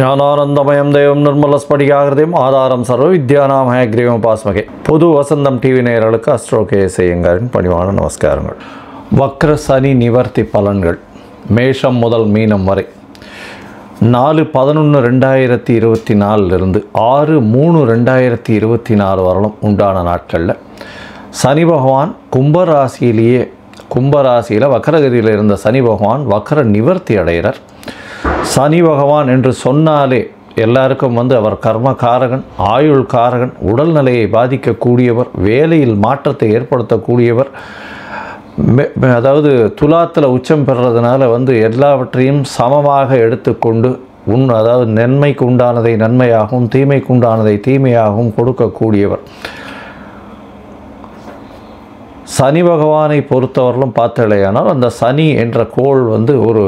ஞானானந்தமயம் தெய்வம் நிர்மலஸ்படிகாகிருதியும் ஆதாரம் சர்வ வித்யானாம் ஹயக்ரீவம் பாஸ்மகே. புது வசந்தம் டிவி நேயர்களுக்கு அஸ்ட்ரோ கேஎஸ் ஐயங்காரின் பணிவான நமஸ்காரங்கள். வக்ர சனி நிவர்த்தி பலன்கள் மேஷம் முதல் மீனம் வரை 4/11/2024 6/3/2024 வரலும் உண்டான நாட்களில் சனி பகவான் கும்பராசியில் வக்ரகதியில் இருந்த சனி பகவான் வக்ர நிவர்த்தி அடைகிறார். சனி பகவான் என்று சொன்னாலே எல்லாருக்கும் அவர் கர்மகாரகன், ஆயுள் காரகன், உடல்நிலையை பாதிக்கக்கூடியவர், வேலையில் மாற்றத்தை ஏற்படுத்தக்கூடியவர். அதாவது துலாத்தில் உச்சம் பெறுறதுனால எல்லாவற்றையும் சமமாக எடுத்துக்கொண்டு அதாவது நன்மைக்கு உண்டானதை நன்மையாகவும் தீமைக்கு உண்டானதை தீமையாகவும் கொடுக்கக்கூடியவர். சனி பகவானை பொறுத்தவரையிலும் பார்த்தலையானால் அந்த சனி என்ற கோள் ஒரு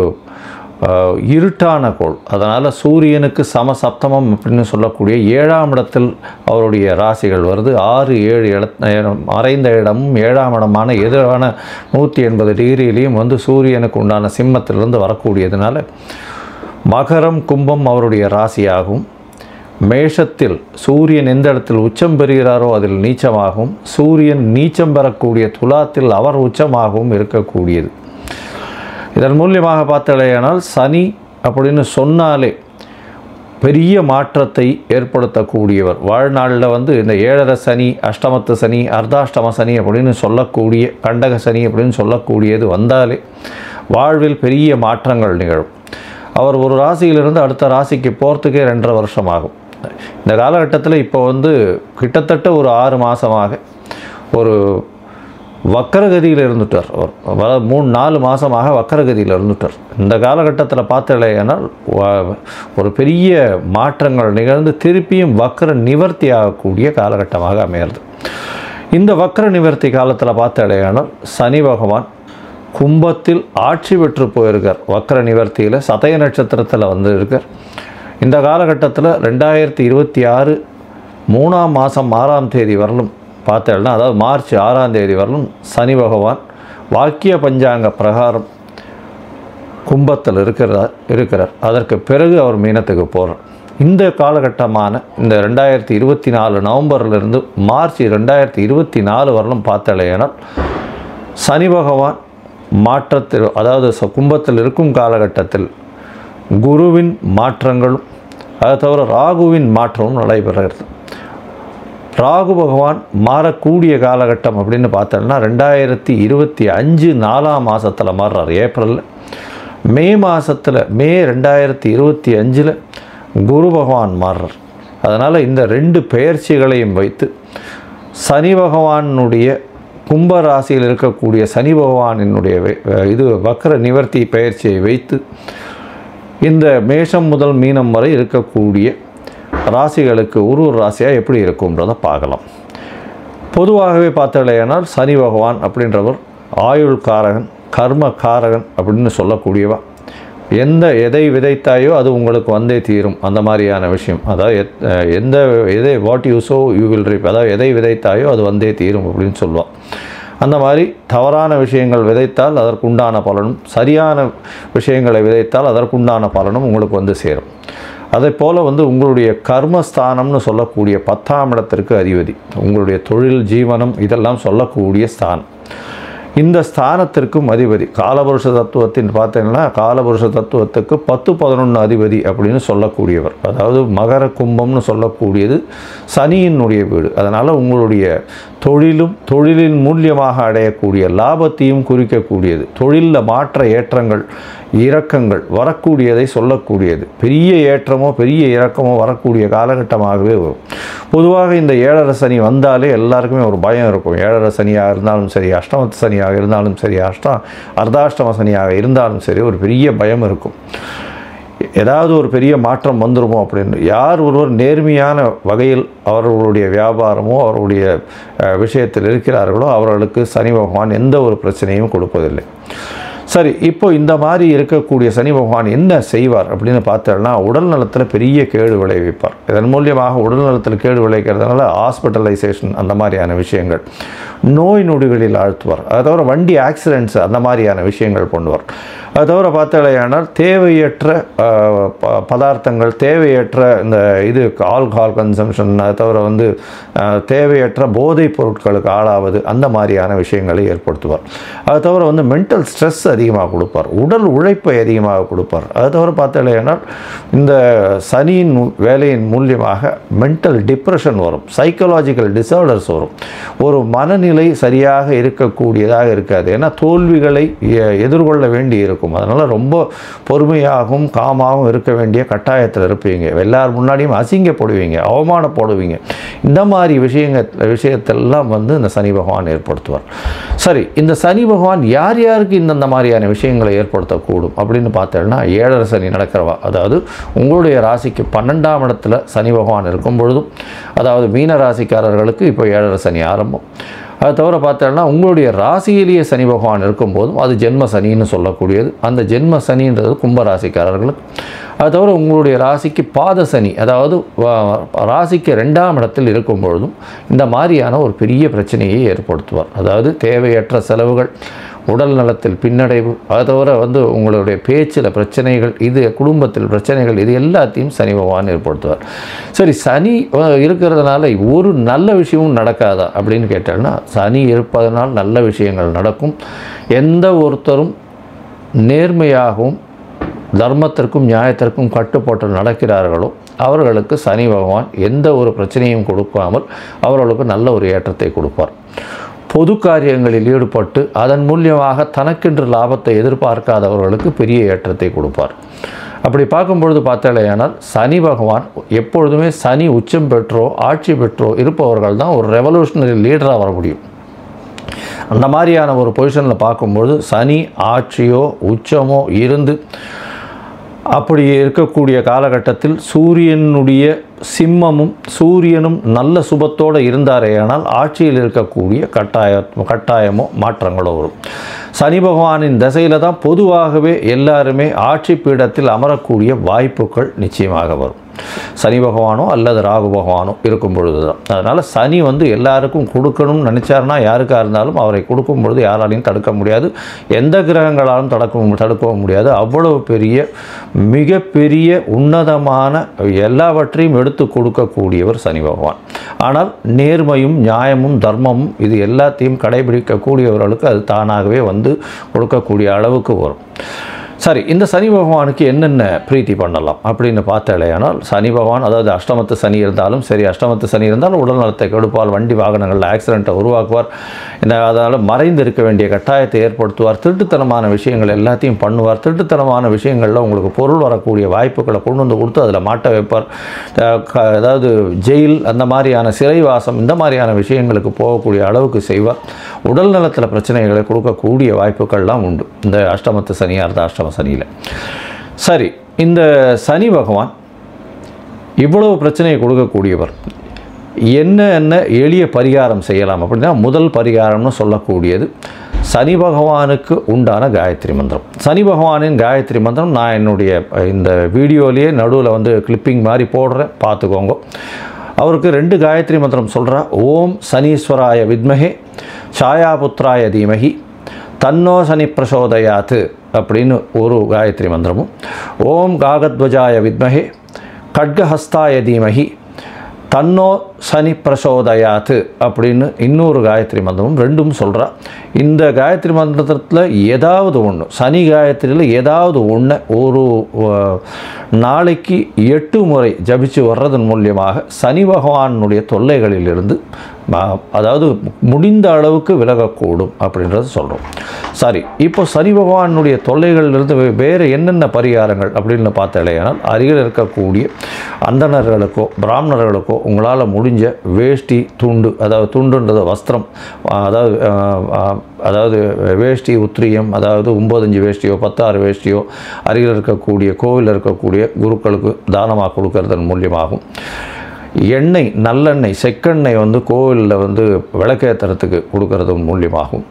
இருட்டான கோள். அதனால் சூரியனுக்கு சமசப்தமம் அப்படின்னு சொல்லக்கூடிய 7ஆம் இடத்தில் அவருடைய ராசிகள் வருது. 6, 7 மறைந்த இடமும் 7ஆம் இடமான எதிரான 180 டிகிரியிலையும் சூரியனுக்கு உண்டான சிம்மத்திலிருந்து வரக்கூடியதுனால மகரம் கும்பம் அவருடைய ராசியாகவும், மேஷத்தில் சூரியன் எந்த இடத்தில் உச்சம் பெறுகிறாரோ அதில் நீச்சமாகவும், சூரியன் நீச்சம் பெறக்கூடிய துலாத்தில் அவர் உச்சமாகவும் இருக்கக்கூடியது. இதன் மூலியமாக பார்த்தலையானால் சனி அப்படின்னு சொன்னாலே பெரிய மாற்றத்தை ஏற்படுத்தக்கூடியவர். வாழ்நாளில் இந்த 7.5 சனி, அஷ்டமத்து சனி, அர்த்தாஷ்டம சனி அப்படின்னு சொல்லக்கூடிய கண்டக சனி அப்படின்னு சொல்லக்கூடியது வந்தாலே வாழ்வில் பெரிய மாற்றங்கள் நிகழும். அவர் ஒரு ராசியிலிருந்து அடுத்த ராசிக்கு போகிறதுக்கே 2.5 வருஷம் ஆகும். இந்த காலகட்டத்தில் இப்போ கிட்டத்தட்ட ஒரு 6 மாதமாக ஒரு வக்கரகதியில் இருந்துட்டார். அவர் 3-4 மாதமாக வக்கரகதியில் இருந்துட்டார். இந்த காலகட்டத்தில் பார்த்தலையானால் ஒரு பெரிய மாற்றங்கள் நிகழ்ந்து திருப்பியும் வக்கர நிவர்த்தி ஆகக்கூடிய காலகட்டமாக அமைகிறது. இந்த வக்கர நிவர்த்தி காலத்தில் பார்த்தலையானால் சனி பகவான் கும்பத்தில் ஆட்சி பெற்று போயிருக்கார். வக்கர நிவர்த்தியில் சதய நட்சத்திரத்தில் இருக்கார். இந்த காலகட்டத்தில் 2026 3ஆம் மாதம் 6ஆம் தேதி வரலும் பார்த்தேன்னா, அதாவது மார்ச் 6ஆம் தேதி வரலும் சனி பகவான் வாக்கிய பஞ்சாங்க பிரகாரம் கும்பத்தில் இருக்கிறார். அதற்கு பிறகு அவர் மீனத்துக்கு போகிறார். இந்த காலகட்டமான இந்த 2024 நவம்பரிலிருந்து மார்ச் 2024 வரலும் பார்த்தலையானால் சனி பகவான் மாற்றத்தில், அதாவது கும்பத்தில் இருக்கும் காலகட்டத்தில் குருவின் மாற்றங்களும் அதை தவிர ராகுவின் மாற்றமும் நடைபெறுகிறது. ராகு பகவான் மாறக்கூடிய காலகட்டம் அப்படின்னு பார்த்தோம்னா 2025 4ஆம் மாதத்தில் மாறுறார். ஏப்ரலில். மே மாதத்தில் மே 2025 குரு பகவான் மாறுறார். அதனால் இந்த 2 பெயர்ச்சிகளையும் வைத்து சனி பகவானுடைய கும்பராசியில் இருக்கக்கூடிய சனி பகவானினுடைய வக்ர நிவர்த்தி பெயர்ச்சியை வைத்து இந்த மேஷம் முதல் மீனம் வரை இருக்கக்கூடிய ராசிகளுக்கு ஒரு ராசியாக எப்படி இருக்கும்ன்றதை பார்க்கலாம். பொதுவாகவே பார்த்தலையானால் சனி பகவான் அப்படின்றவர் ஆயுள் காரகன், கர்ம காரகன் அப்படின்னு சொல்லக்கூடியவா. எதை விதைத்தாயோ அது உங்களுக்கு வந்தே தீரும், அந்த மாதிரியான விஷயம். அதாவது what you so you will ரீப், அதாவது எதை விதைத்தாயோ அது வந்தே தீரும் அப்படின்னு சொல்லுவாள். அந்த மாதிரி தவறான விஷயங்கள் விதைத்தால் அதற்குண்டான பலனும், சரியான விஷயங்களை விதைத்தால் அதற்குண்டான பலனும் உங்களுக்கு சேரும். அதே போல் உங்களுடைய கர்மஸ்தானம்னு சொல்லக்கூடிய 10ஆம் இடத்திற்கு அதிபதி, உங்களுடைய தொழில், ஜீவனம் இதெல்லாம் சொல்லக்கூடிய ஸ்தானம். இந்த ஸ்தானத்திற்கும் அதிபதி காலபுருஷ தத்துவத்தின் பார்த்தீங்கன்னா காலபுருஷ தத்துவத்துக்கு 10-11 அதிபதி அப்படின்னு சொல்லக்கூடியவர். அதாவது மகர கும்பம்னு சொல்லக்கூடியது சனியினுடைய வீடு. அதனால் உங்களுடைய தொழிலின் மூலியமாக அடையக்கூடிய லாபத்தையும் குறிக்கக்கூடியது. தொழிலில் மாற்ற ஏற்றங்கள் இறக்கங்கள் வரக்கூடியதை சொல்லக்கூடியது. பெரிய ஏற்றமோ பெரிய இறக்கமோ வரக்கூடிய காலகட்டமாகவே வரும். பொதுவாக இந்த 7.5 சனி வந்தாலே எல்லாருக்குமே ஒரு பயம் இருக்கும். 7.5 சனியாக இருந்தாலும் சரி, அஷ்டமத்து சனியாக இருந்தாலும் சரி, அர்த்தாஷ்டம சனியாக இருந்தாலும் சரி, ஒரு பெரிய பயம் இருக்கும். ஏதாவது ஒரு பெரிய மாற்றம் வந்துருமோ அப்படின்னு. யார் ஒருவர் நேர்மையான வகையில் அவர்களுடைய வியாபாரமோ அவர்களுடைய விஷயத்தில் இருக்கிறார்களோ அவர்களுக்கு சனி பகவான் எந்த ஒரு பிரச்சனையும் கொடுப்பதில்லை. சரி, இப்போ இந்த மாதிரி இருக்கக்கூடிய சனி பகவான் என்ன செய்வார் அப்படின்னு பார்த்தோம்னா உடல் நலத்தில் பெரிய கேடு விளைவிப்பார். இதன் மூலியமாக உடல் நலத்தில் கேடு விளைவிக்கிறதுனால ஹாஸ்பிட்டலைசேஷன் அந்த மாதிரியான விஷயங்கள், நோய் நொடிகளில் ஆழ்த்துவார். அதை தவிர வண்டி ஆக்சிடென்ட்ஸ் அந்த மாதிரியான விஷயங்கள் பண்ணுவார். அது தவிர பார்த்தாலேயானால் தேவையற்ற பதார்த்தங்கள், தேவையற்ற இந்த இது ஆல்கஹால் கன்சம்ஷன், அது தவிர வந்து தேவையற்ற போதைப் பொருட்களுக்கு ஆளாவது, அந்த மாதிரியான விஷயங்களை ஏற்படுத்துவார். அது தவிர வந்து மென்டல் ஸ்ட்ரெஸ் அதிகமாக கொடுப்பார், உடல் உழைப்பை அதிகமாக கொடுப்பார். அது தவிர பார்த்தாலேயானால் இந்த சனியின் வேலையின் மூலியமாக மென்டல் டிப்ரெஷன் வரும், சைக்கலாஜிக்கல் டிசார்டர்ஸ் வரும், ஒரு மனநிலை சரியாக இருக்கக்கூடியதாக இருக்காது. ஏன்னா தோல்விகளை எதிர்கொள்ள வேண்டி இருக்கும். அதனால் ரொம்ப பொறுமையாகவும் காமாகவும் இருக்க வேண்டிய கட்டாயத்தில் இருப்பீங்க. எல்லார் முன்னாடியும் அசிங்கப்படுவீங்க, அவமானப்படுவீங்க. இந்த மாதிரி விஷயத்தெல்லாம் வந்து இந்த சனி பகவான் ஏற்படுத்துவார். சரி, இந்த சனி பகவான் யார் யாருக்கு இந்த மாதிரியான விஷயங்களை ஏற்படுத்தக்கூடும் அப்படின்னு பார்த்தோம்னா, 7 சனி நடக்கிறவா, அதாவது உங்களுடைய ராசிக்கு 12ஆம் இடத்துல சனி பகவான் இருக்கும் பொழுதும், அதாவது மீன ராசிக்காரர்களுக்கு இப்போ 7 சனி ஆரம்பம். அது தவிர பார்த்தோம்னா உங்களுடைய ராசியிலேயே சனி பகவான் இருக்கும்போதும் அது ஜென்ம சனின்னு சொல்லக்கூடியது. அந்த ஜென்ம சனின்றது கும்பராசிக்காரர்களுக்கு. அது தவிர உங்களுடைய ராசிக்கு பாத சனி, அதாவது ராசிக்கு 2ஆம் இடத்தில் இருக்கும் பொழுதும் இந்த மாதிரியான ஒரு பெரிய பிரச்சனையை ஏற்படுத்துவார். அதாவது தேவையற்ற செலவுகள், உடல் நலத்தில் பின்னடைவு, அது தவிர வந்து உங்களுடைய பேச்சில் பிரச்சனைகள், இது குடும்பத்தில் பிரச்சனைகள், இது எல்லாத்தையும் சனி பகவான் ஏற்படுத்துவார். சரி, சனி இருக்கிறதுனால ஒரு நல்ல விஷயமும் நடக்காதா அப்படின்னு கேட்டால்னா, சனி இருப்பதனால் நல்ல விஷயங்கள் நடக்கும். எந்த ஒருத்தரும் நேர்மையாகவும் தர்மத்திற்கும் நியாயத்திற்கும் கட்டுப்பட்டு நடக்கிறார்களோ அவர்களுக்கு சனி பகவான் எந்த ஒரு பிரச்சனையும் கொடுக்காமல் அவர்களுக்கு நல்ல ஒரு ஏற்றத்தை கொடுப்பார். பொது காரியங்களில் ஈடுபட்டு அதன் மூலியமாக தனக்கென்று லாபத்தை எதிர்பார்க்காதவர்களுக்கு பெரிய ஏற்றத்தை கொடுப்பார். அப்படி பார்க்கும்பொழுது பார்த்தாலேயானால் சனி பகவான் எப்பொழுதுமே சனி உச்சம் பெற்றோ ஆட்சி பெற்றோ இருப்பவர்கள் தான் ஒரு ரெவல்யூஷனரி லீடராக வர முடியும். அந்த மாதிரியான ஒரு பொசிஷனில் பார்க்கும்பொழுது சனி ஆட்சியோ உச்சமோ இருந்து அப்படி இருக்கக்கூடிய காலகட்டத்தில் சூரியனுடைய சிம்மமும் சூரியனும் நல்ல சுபத்தோடு இருந்தாரேயானால் ஆட்சியில் இருக்கக்கூடிய கட்டாயமோ மாற்றங்களோ வரும். சனி பகவானின் திசையில் தான் பொதுவாகவே எல்லாருமே ஆட்சி பீடத்தில் அமரக்கூடிய வாய்ப்புகள் நிச்சயமாக வரும். சனி பகவானோ அல்லது ராகு பகவானோ இருக்கும் பொழுது தான். அதனால் சனி வந்து எல்லாருக்கும் கொடுக்கணும்னு நினச்சாருன்னா யாருக்காக இருந்தாலும் அவரை கொடுக்கும் பொழுது யாராலையும் தடுக்க முடியாது, எந்த கிரகங்களாலும் தடுக்கவும் முடியாது. அவ்வளவு பெரிய மிகப்பெரிய உன்னதமான எல்லாவற்றையும் எடுத்து கொடுக்கக்கூடியவர் சனி பகவான். ஆனால் நேர்மையும் நியாயமும் தர்மமும் இது எல்லாத்தையும் கடைபிடிக்கக்கூடியவர்களுக்கு அது தானாகவே வந்து கொடுக்கக்கூடிய அளவுக்கு வரும். சரி, இந்த சனி பகவானுக்கு என்னென்ன பிரீத்தி பண்ணலாம் அப்படின்னு பார்த்தாலேயானால், சனி பகவான் அதாவது அஷ்டமத்து சனி இருந்தாலும் சரி, அஷ்டமத்து சனி இருந்தாலும் உடல் நலத்தை கெடுப்பால், வண்டி வாகனங்களில் ஆக்சிடெண்ட்டை உருவாக்குவார். அதனால் மறைந்து இருக்க வேண்டிய கட்டாயத்தை ஏற்படுத்துவார். திருட்டுத்தனமான விஷயங்கள் எல்லாத்தையும் பண்ணுவார். திருட்டுத்தனமான விஷயங்களில் உங்களுக்கு பொருள் வரக்கூடிய வாய்ப்புகளை கொண்டு வந்து கொடுத்து அதில் மாட்ட வைப்பார். அதாவது ஜெயில், அந்த மாதிரியான சிறைவாசம், இந்த மாதிரியான விஷயங்களுக்கு போகக்கூடிய அளவுக்கு செய்வார். உடல் நலத்தில் பிரச்சனைகளை கொடுக்கக்கூடிய வாய்ப்புகள்லாம் உண்டு இந்த அஷ்டமத்து சனியாக இருந்தால் அஷ்டம சனியில். சரி, இந்த சனி பகவான் இவ்வளவு பிரச்சனையை கொடுக்கக்கூடியவர். என்ன எளிய பரிகாரம் செய்யலாம் அப்படின்னா, முதல் பரிகாரம்னு சொல்லக்கூடியது சனி பகவானுக்கு உண்டான காயத்ரி மந்திரம். சனி பகவானின் காயத்ரி மந்திரம் நான் என்னுடைய இந்த வீடியோலேயே நடுவில் வந்து கிளிப்பிங் மாதிரி போடுறேன், பார்த்துக்கோங்க. அவருக்கு 2 காயத்ரி மந்திரம் சொல்கிறா. ஓம் சனீஸ்வராய வித்மஹே சாயாபுத்ராய தீமஹி தன்னோ சனி பிரசோதயாத்து அப்படின்னு ஒரு காயத்ரி மந்திரமும், ஓம் காகத்வஜாய வித்மஹே கட்கஹஸ்தாய தீமஹி தன்னோ சனி பிரசோதயாத்து அப்படின்னு இன்னொரு காயத்ரி மந்திரமும் 2ம் சொல்கிறா. இந்த காயத்ரி மந்திரத்தில் ஏதாவது ஒன்று, சனி காயத்ரியில் ஏதாவது ஒன்று ஒரு நாளைக்கு 8 முறை ஜபிச்சு வர்றதன் மூலியமாக சனி பகவானுடைய தொல்லைகளிலிருந்து அதாவது முடிந்த அளவுக்கு விலகக்கூடும் அப்படின்றது சொல்கிறோம். சரி, இப்போ சனி பகவானுடைய தொல்லைகளிலிருந்து வேறு என்னென்ன பரிகாரங்கள் அப்படின்னு பார்த்தாலேயானால், அருகில் இருக்கக்கூடிய அந்தணர்களுக்கோ பிராமணர்களுக்கோ உங்களால் முடிஞ்ச வேஷ்டி துண்டு, அதாவது துண்டுன்றது வஸ்திரம், அதாவது வேஷ்டி உத்திரியம், அதாவது 9 வேஷ்டியோ 16 வேஷ்டியோ அருகில் இருக்கக்கூடிய கோவிலில் இருக்கக்கூடிய குருக்களுக்கு தானமாக கொடுக்கறதன் மூலியமாகும். எண்ணெய், நல்லெண்ணெய், செக்கெண்ணெய் வந்து கோவிலில் வந்து விளக்கேற்றுறதுக்கு கொடுக்கறது மூலியமாகும்.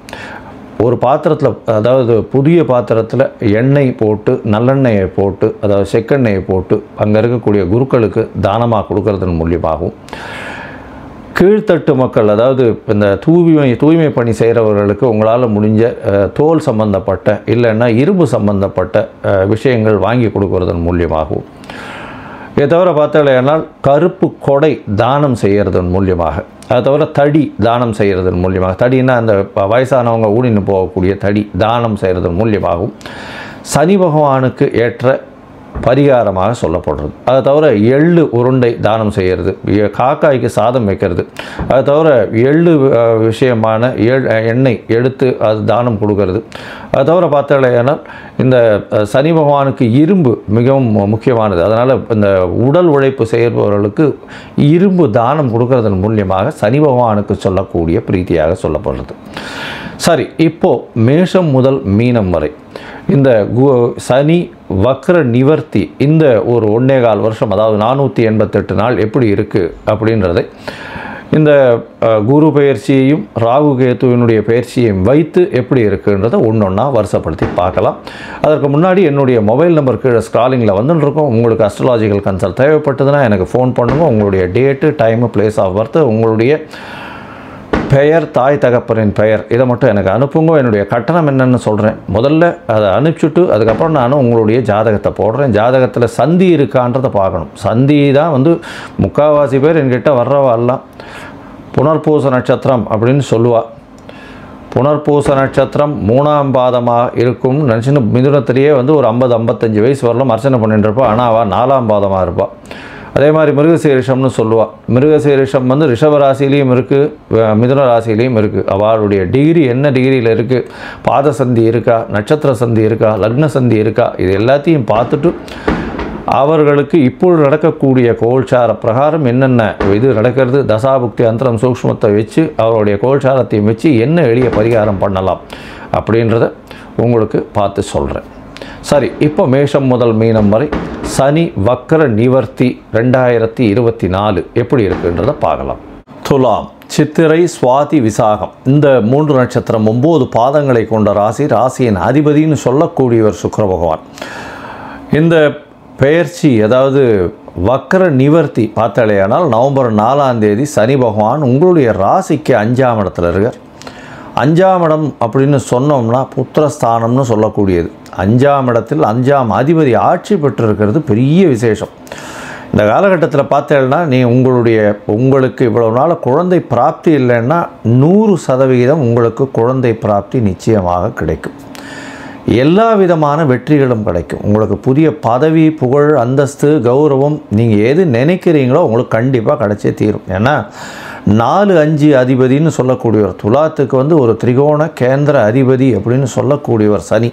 ஒரு பாத்திரத்தில், அதாவது புதிய பாத்திரத்தில் எண்ணெய் போட்டு நல்லெண்ணெயை போட்டு, அதாவது செக்கெண்ணெயை போட்டு அங்கே இருக்கக்கூடிய குருக்களுக்கு தானமாக கொடுக்கறதன் மூலியமாகும். கீழ்த்தட்டு மக்கள், அதாவது இந்த தூய்மை பணி செய்கிறவர்களுக்கு உங்களால் முடிஞ்ச தோல் சம்பந்தப்பட்ட இல்லைன்னா இரும்பு சம்பந்தப்பட்ட விஷயங்கள் வாங்கி கொடுக்கறதன் மூலியமாகவும், இதை தவிர பார்த்தாலேனால் கருப்பு கொடை தானம் செய்கிறதன் மூலியமாக, அதை தவிர தடி தானம் செய்கிறதன் மூலியமாக, தடின்னா அந்த வயசானவங்க ஊனின்னு போகக்கூடிய தடி தானம் செய்கிறதன் மூலியமாகவும் சனி பகவானுக்கு ஏற்ற பரிகாரமாக சொல்லப்படுறது. அதை தவிர எள்ளு உருண்டை தானம் செய்கிறது, காக்காய்க்கு சாதம் வைக்கிறது, அதை தவிர எள்ளு விஷயமான எண்ணெய் எடுத்து அது தானம் கொடுக்கறது. அதை தவிர பார்த்தாலேனால் இந்த சனி பகவானுக்கு இரும்பு மிகவும் முக்கியமானது. அதனால் இந்த உடல் உழைப்பு செய்பவர்களுக்கு இரும்பு தானம் கொடுக்கறதன் மூலியமாக சனி பகவானுக்கு சொல்லக்கூடிய பிரீத்தியாக சொல்லப்படுறது. சரி, இப்போது மேஷம் முதல் மீனம் வரை இந்த சனி வக்ர நிவர்த்தி இந்த ஒரு 1.25 வருஷம், அதாவது 488 நாள் எப்படி இருக்குது அப்படின்றதை இந்த குரு பயிற்சியையும் ராகு கேத்துவினுடைய பயிற்சியையும் வைத்து எப்படி இருக்குன்றதை ஒன்றொன்னா வருஷப்படுத்தி பார்க்கலாம். அதற்கு முன்னாடி என்னுடைய மொபைல் நம்பர் கீழே ஸ்க்ராலிங்கில் வந்துட்டுருக்கோம். உங்களுக்கு அஸ்ட்ராலாஜிக்கல் கன்சல்ட் தேவைப்பட்டதுன்னா எனக்கு ஃபோன் பண்ணுங்கள். உங்களுடைய date, time, place of birth, உங்களுடைய பெயர், தாய் தகப்பனின் பெயர், இதை மட்டும் எனக்கு அனுப்புங்க. என்னுடைய கட்டணம் என்னென்னு சொல்கிறேன். முதல்ல அதை அனுப்பிச்சுட்டு அதுக்கப்புறம் நான் உங்களுடைய ஜாதகத்தை போடுறேன். ஜாதகத்தில் சந்தி இருக்கான்றதை பார்க்கணும். சந்தி தான் முக்கால்வாசி பேர் என்கிட்ட வர்றவாலாம் புனர்பூச நட்சத்திரம் அப்படின்னு சொல்லுவாள். புனர்பூச நட்சத்திரம் 3ஆம் பாதமாக இருக்கும்னு நினச்சின்னு மிதுனத்திலேயே ஒரு 50-55 வயசு வரலாம் அர்ச்சனை பண்ணிட்டு இருப்பாள். ஆனால் அவள் 4ஆம் பாதமாக இருப்பாள். அதே மாதிரி மிருகசீரிஷம்னு சொல்லுவாள். மிருகசீரிஷம் ரிஷப ராசிலையும் இருக்குது, மிதுன ராசிலையும் இருக்குது. அவளுடைய டிகிரி என்ன டிகிரியில் இருக்குது, பாத சந்தி இருக்கா, நட்சத்திர சந்தி இருக்கா, லக்ன சந்தி இருக்கா, இது எல்லாத்தையும் பார்த்துட்டு அவர்களுக்கு இப்பொழுது நடக்கக்கூடிய கோல்சார பிரகாரம் என்னென்ன இது நடக்கிறது, தசாபுக்தி அந்தரம் சூக்ஷ்மத்தை வச்சு அவருடைய கோல்சாரத்தையும் வச்சு என்ன எளிய பரிகாரம் பண்ணலாம் அப்படின்றத உங்களுக்கு பார்த்து சொல்கிறேன். சரி, இப்போ மேஷம் முதல் மீனம் வரை சனி வக்ர நிவர்த்தி 2024 எப்படி இருக்குன்றதை பார்க்கலாம். துலாம், சித்திரை, சுவாதி, விசாகம் இந்த 3 நட்சத்திரம் 9 பாதங்களை கொண்ட ராசி. ராசியின் அதிபதினு சொல்லக்கூடியவர் சுக்கிர பகவான். இந்த பெயர்ச்சி, அதாவது வக்ர நிவர்த்தி பார்த்தாலேயானால் நவம்பர் 4ஆம் தேதி சனி பகவான் உங்களுடைய ராசிக்கு 5ஆம் இடத்துல இருக்கார். 5ஆம் இடம் அப்படின்னு சொன்னோம்னா புத்திரஸ்தானம்னு சொல்லக்கூடியது. 5ஆம் இடத்தில் 5ஆம் அதிபதி ஆட்சி பெற்றிருக்கிறது பெரிய விசேஷம். இந்த காலகட்டத்தில் பார்த்தேன்னா உங்களுக்கு இவ்வளவு நாள் குழந்தை பிராப்தி இல்லைன்னா 100% உங்களுக்கு குழந்தை பிராப்தி நிச்சயமாக கிடைக்கும். எல்லா விதமான வெற்றிகளும் கிடைக்கும். உங்களுக்கு புதிய பதவி, புகழ், அந்தஸ்து, கௌரவம் நீங்கள் எது நினைக்கிறீங்களோ உங்களுக்கு கண்டிப்பாக கிடைச்சே தீரும். ஏன்னா 4-5 அதிபதினு சொல்லக்கூடியவர், துலாத்துக்கு ஒரு திரிகோண கேந்திர அதிபதி அப்படின்னு சொல்லக்கூடியவர் சனி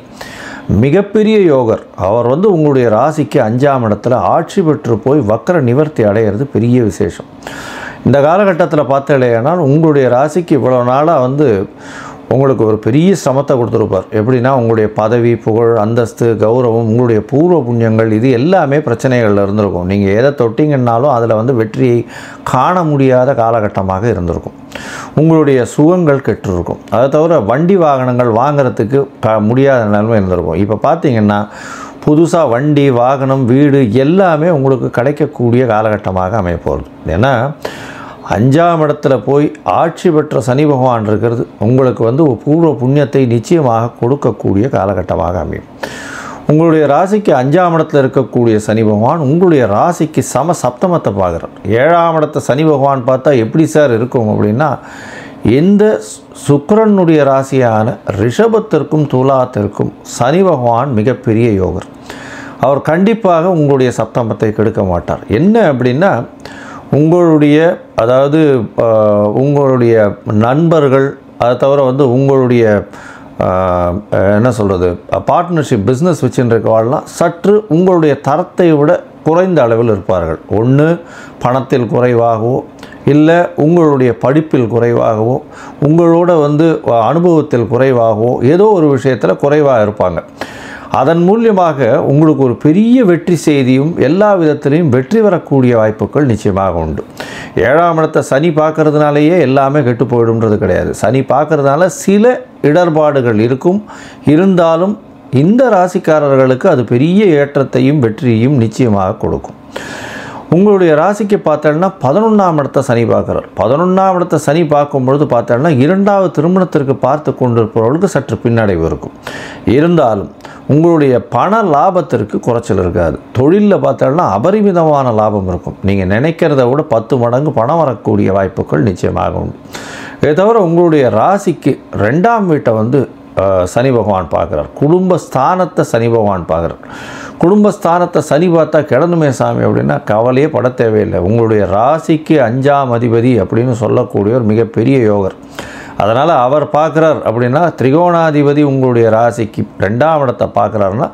மிகப்பெரிய யோகர். அவர் உங்களுடைய ராசிக்கு 5ஆம் இடத்துல ஆட்சி பெற்று போய் வக்ர நிவர்த்தி அடைகிறது பெரிய விசேஷம். இந்த காலகட்டத்தில் பார்த்தேனால் உங்களுடைய ராசிக்கு இவ்வளோ நாளாக உங்களுக்கு ஒரு பெரிய சிரமத்தை கொடுத்துருப்பார். எப்படின்னா உங்களுடைய பதவி, புகழ், அந்தஸ்து, கௌரவம், உங்களுடைய பூர்வ புண்ணியங்கள் இது எல்லாமே பிரச்சனைகளில் இருந்திருக்கும். நீங்கள் எதை தொட்டிங்கன்னாலும் அதில் வெற்றியை காண முடியாத காலகட்டமாக இருந்திருக்கும். உங்களுடைய சுகங்கள் கெட்டிருக்கும். அதை தவிர வண்டி வாகனங்கள் வாங்கிறதுக்கு முடியாத நிலைமை இருந்திருக்கும். இப்போ பார்த்தீங்கன்னா புதுசாக வண்டி, வாகனம், வீடு எல்லாமே உங்களுக்கு கிடைக்கக்கூடிய காலகட்டமாக அமையப்போகுது. ஏன்னா 5ஆம் இடத்துல போய் ஆட்சி பெற்ற சனி பகவான் இருக்கிறது உங்களுக்கு பூர்வ புண்ணியத்தை நிச்சயமாக கொடுக்கக்கூடிய காலகட்டமாக அமையும். உங்களுடைய ராசிக்கு 5ஆம் இடத்துல இருக்கக்கூடிய சனி பகவான் உங்களுடைய ராசிக்கு சப்தமத்தை பார்க்குறார். 7ஆம் இடத்த சனி பகவான் பார்த்தா எப்படி சார் இருக்கும் அப்படின்னா, எந்த சுக்கிரனுடைய ராசியான ரிஷபத்திற்கும் துலாத்திற்கும் சனி பகவான் மிகப்பெரிய யோகர். அவர் கண்டிப்பாக உங்களுடைய சப்தமத்தை கெடுக்க மாட்டார். என்ன அப்படின்னா உங்களுடைய நண்பர்கள், அதை தவிர உங்களுடைய என்ன சொல்கிறது பார்ட்னர்ஷிப் பிஸ்னஸ் வச்சுருக்கவாள்லாம் சற்று உங்களுடைய தரத்தை விட குறைந்த அளவில் இருப்பார்கள். ஒன்று பணத்தில் குறைவாகவோ, இல்லை உங்களுடைய படிப்பில் குறைவாகவோ, உங்களோட அனுபவத்தில் குறைவாகவோ ஏதோ ஒரு விஷயத்தில் குறைவாக இருப்பாங்க. அதன் மூலியமாக உங்களுக்கு ஒரு பெரிய வெற்றி செய்தியும் எல்லா விதத்திலையும் வெற்றி வரக்கூடிய வாய்ப்புகள் நிச்சயமாக உண்டு. 7ஆம் இடத்தை சனி பார்க்கறதுனாலேயே எல்லாமே கெட்டு போயிடும்ன்றது கிடையாது. சனி பார்க்கறதுனால சில இடர்பாடுகள் இருக்கும். இருந்தாலும் இந்த ராசிக்காரர்களுக்கு அது பெரிய ஏற்றத்தையும் வெற்றியையும் நிச்சயமாக கொடுக்கும். உங்களுடைய ராசிக்கு பார்த்தோன்னா 11ஆம் இடத்தை சனி பார்க்குறார். 11ஆம் இடத்தை சனி பார்க்கும்பொழுது பார்த்தோன்னா 2வது திருமணத்திற்கு பார்த்து கொண்டிருப்பவர்களுக்கு சற்று பின்னடைவு இருக்கும். இருந்தாலும் உங்களுடைய பண லாபத்திற்கு குறைச்சல் இருக்காது. தொழிலில் பார்த்தோன்னா அபரிமிதமான லாபம் இருக்கும். நீங்கள் நினைக்கிறத விட 10 மடங்கு பணம் வரக்கூடிய வாய்ப்புகள் நிச்சயமாக உண்டு. இதை தவிர உங்களுடைய ராசிக்கு 2ஆம் வீட்டை சனி பகவான் பார்க்குறார். குடும்பஸ்தானத்தை சனி பகவான் பார்க்குறார். குடும்பஸ்தானத்தை சனி பார்த்தா கிடந்துமே சாமி அப்படின்னா கவலையே பட தேவையில்லை. உங்களுடைய ராசிக்கு 5ஆம் அதிபதி அப்படின்னு சொல்லக்கூடிய ஒரு மிகப்பெரிய யோகர். அதனால் அவர் பார்க்குறார் அப்படின்னா திரிகோணாதிபதி உங்களுடைய ராசிக்கு 2ஆம் இடத்தை பார்க்குறாருன்னா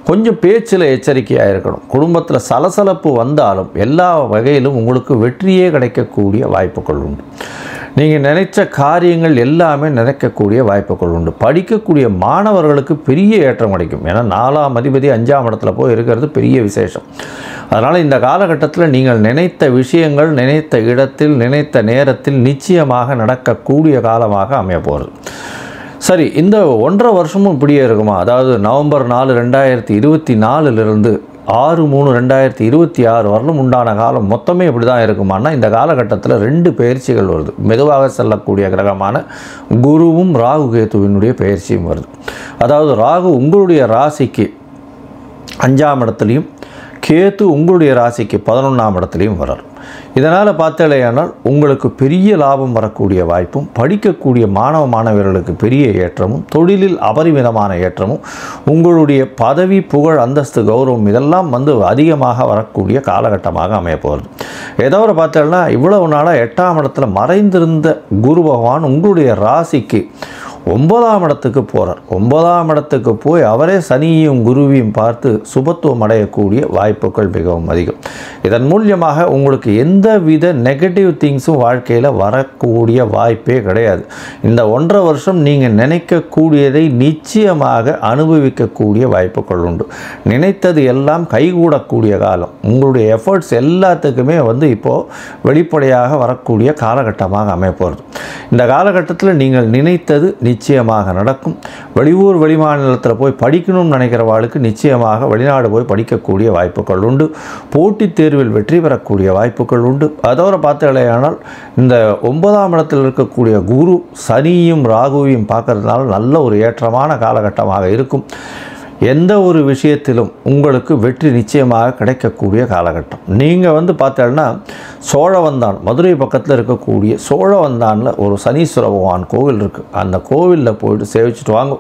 கொஞ்சம் பேச்சில் எச்சரிக்கையாக இருக்கணும். குடும்பத்தில் சலசலப்பு வந்தாலும் எல்லா வகையிலும் உங்களுக்கு வெற்றியே கிடைக்கக்கூடிய வாய்ப்புகள் உண்டு. நீங்கள் நினைச்ச காரியங்கள் எல்லாமே நினைக்கக்கூடிய வாய்ப்புகள் உண்டு. படிக்கக்கூடிய மாணவர்களுக்கு பெரிய ஏற்றம் கிடைக்கும். ஏன்னா 4ஆம் அதிபதி 5ஆம் இடத்துல போய் இருக்கிறது பெரிய விசேஷம். அதனால் இந்த காலகட்டத்தில் நீங்கள் நினைத்த விஷயங்கள் நினைத்த இடத்தில் நினைத்த நேரத்தில் நிச்சயமாக நடக்கக்கூடிய காலமாக அமைய போகிறது. சரி, இந்த 1.5 வருஷமும் இப்படியே இருக்குமா? அதாவது நவம்பர் 4, 2024 6/3/2026 வரலும் உண்டான காலம் மொத்தமே இப்படி தான் இருக்குமானா, இந்த காலகட்டத்தில் 2 பெயர்ச்சிகள் வருது. மெதுவாக செல்லக்கூடிய கிரகமான குருவும் ராகு கேத்துவினுடைய பெயர்ச்சியும் வருது. அதாவது ராகு உங்களுடைய ராசிக்கு 5ஆம் இடத்துலையும் கேத்து உங்களுடைய ராசிக்கு 11ஆம் இடத்துலையும் வரார். இதனால் பார்த்தலையானால் உங்களுக்கு பெரிய லாபம் வரக்கூடிய வாய்ப்பும், படிக்கக்கூடிய மாணவர்களுக்கு பெரிய ஏற்றமும், தொழிலில் அபரிமிதமான ஏற்றமும், உங்களுடைய பதவி புகழ் அந்தஸ்து கௌரவம் இதெல்லாம் அதிகமாக வரக்கூடிய காலகட்டமாக அமைய போகிறது. ஏதோ ஒரு பார்த்தோம்னா இவ்வளவு நாளாக 8ஆம் இடத்துல மறைந்திருந்த குரு பகவான் உங்களுடைய ராசிக்கு 9ஆம் இடத்துக்கு போகிறார். 9ஆம் இடத்துக்கு போய் அவரே சனியையும் குருவையும் பார்த்து சுபத்துவம் அடையக்கூடிய வாய்ப்புகள் மிகவும் அதிகம். இதன் மூலியமாக உங்களுக்கு எந்தவித நெகட்டிவ் திங்ஸும் வாழ்க்கையில் வரக்கூடிய வாய்ப்பே கிடையாது. இந்த 1.5 வருஷம் நீங்கள் நினைக்கக்கூடியதை நிச்சயமாக அனுபவிக்கக்கூடிய வாய்ப்புகள் உண்டு. நினைத்தது எல்லாம் கைகூடக்கூடிய காலம். உங்களுடைய எஃபர்ட்ஸ் எல்லாத்துக்குமே இப்போது வெளிப்படையாக வரக்கூடிய காலகட்டமாக அமையப்போகிறது. இந்த காலகட்டத்தில் நீங்கள் நினைத்தது நிச்சயமாக நடக்கும். வெளியூர் வெளிமாநிலத்தில் போய் படிக்கணும்னு நினைக்கிறவாளுக்கு நிச்சயமாக வெளிநாடு போய் படிக்கக்கூடிய வாய்ப்புகள் உண்டு. போட்டித் தேர்வில் வெற்றி பெறக்கூடிய வாய்ப்புகள் உண்டு. அதோடு பார்த்தீங்களேயானால் இந்த 9ஆம் இடத்தில் இருக்கக்கூடிய குரு சனியும் ராகுவையும் பார்க்கறதுனால நல்ல ஒரு ஏற்றமான காலகட்டமாக இருக்கும். எந்த ஒரு விஷயத்திலும் உங்களுக்கு வெற்றி நிச்சயமாக கிடைக்கக்கூடிய காலகட்டம். நீங்கள் பார்த்தீங்கன்னா சோழவந்தான் மதுரை பக்கத்தில் இருக்கக்கூடிய சோழவந்தானில் ஒரு சனீஸ்வர பகவான் கோவில் இருக்குது. அந்த கோவிலில் போயிட்டு சேவிச்சுட்டு வாங்க.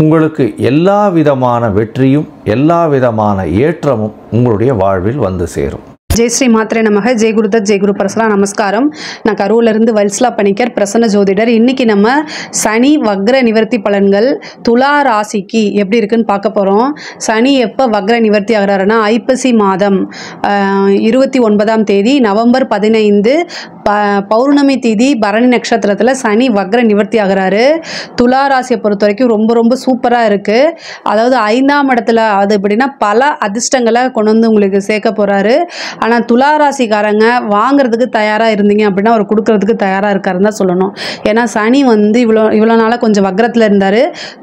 உங்களுக்கு எல்லா விதமான வெற்றியும் எல்லா விதமான ஏற்றமும் உங்களுடைய வாழ்வில் சேரும். ஜெய் ஸ்ரீ மாத்ரே நமக. ஜெய் குருதத் ஜெய் குரு பிரசலா. நமஸ்காரம். நான் கரூர்லேருந்து வல்சலா பணிக்கர், பிரசன்ன ஜோதிடர். இன்றைக்கி நம்ம சனி வக்ர நிவர்த்தி பலன்கள் துலா ராசிக்கு எப்படி இருக்குன்னு பார்க்க போகிறோம். சனி எப்போ வக்ர நிவர்த்தி ஆகிறாருன்னா ஐப்பசி மாதம் 29ஆம் தேதி நவம்பர் 15 பௌர்ணமி தேதி பரணி நட்சத்திரத்தில் சனி வக்ர நிவர்த்தி ஆகிறாரு. துலா ராசியை பொறுத்த வரைக்கும் ரொம்ப ரொம்ப சூப்பராக இருக்குது. அதாவது 5ஆம் இடத்துல அது எப்படின்னா பல அதிர்ஷ்டங்களை கொண்டு உங்களுக்கு சேர்க்க போகிறாரு. ஆனால் துலா ராசிக்காரங்க வாங்குறதுக்கு தயாராக இருந்தீங்க அப்படின்னா அவர் கொடுக்கறதுக்கு தயாராக இருக்காருன்னு தான் சொல்லணும். ஏன்னா சனி இவ்வளோ நாளாக கொஞ்சம் வக்ரத்தில் இருந்தார்.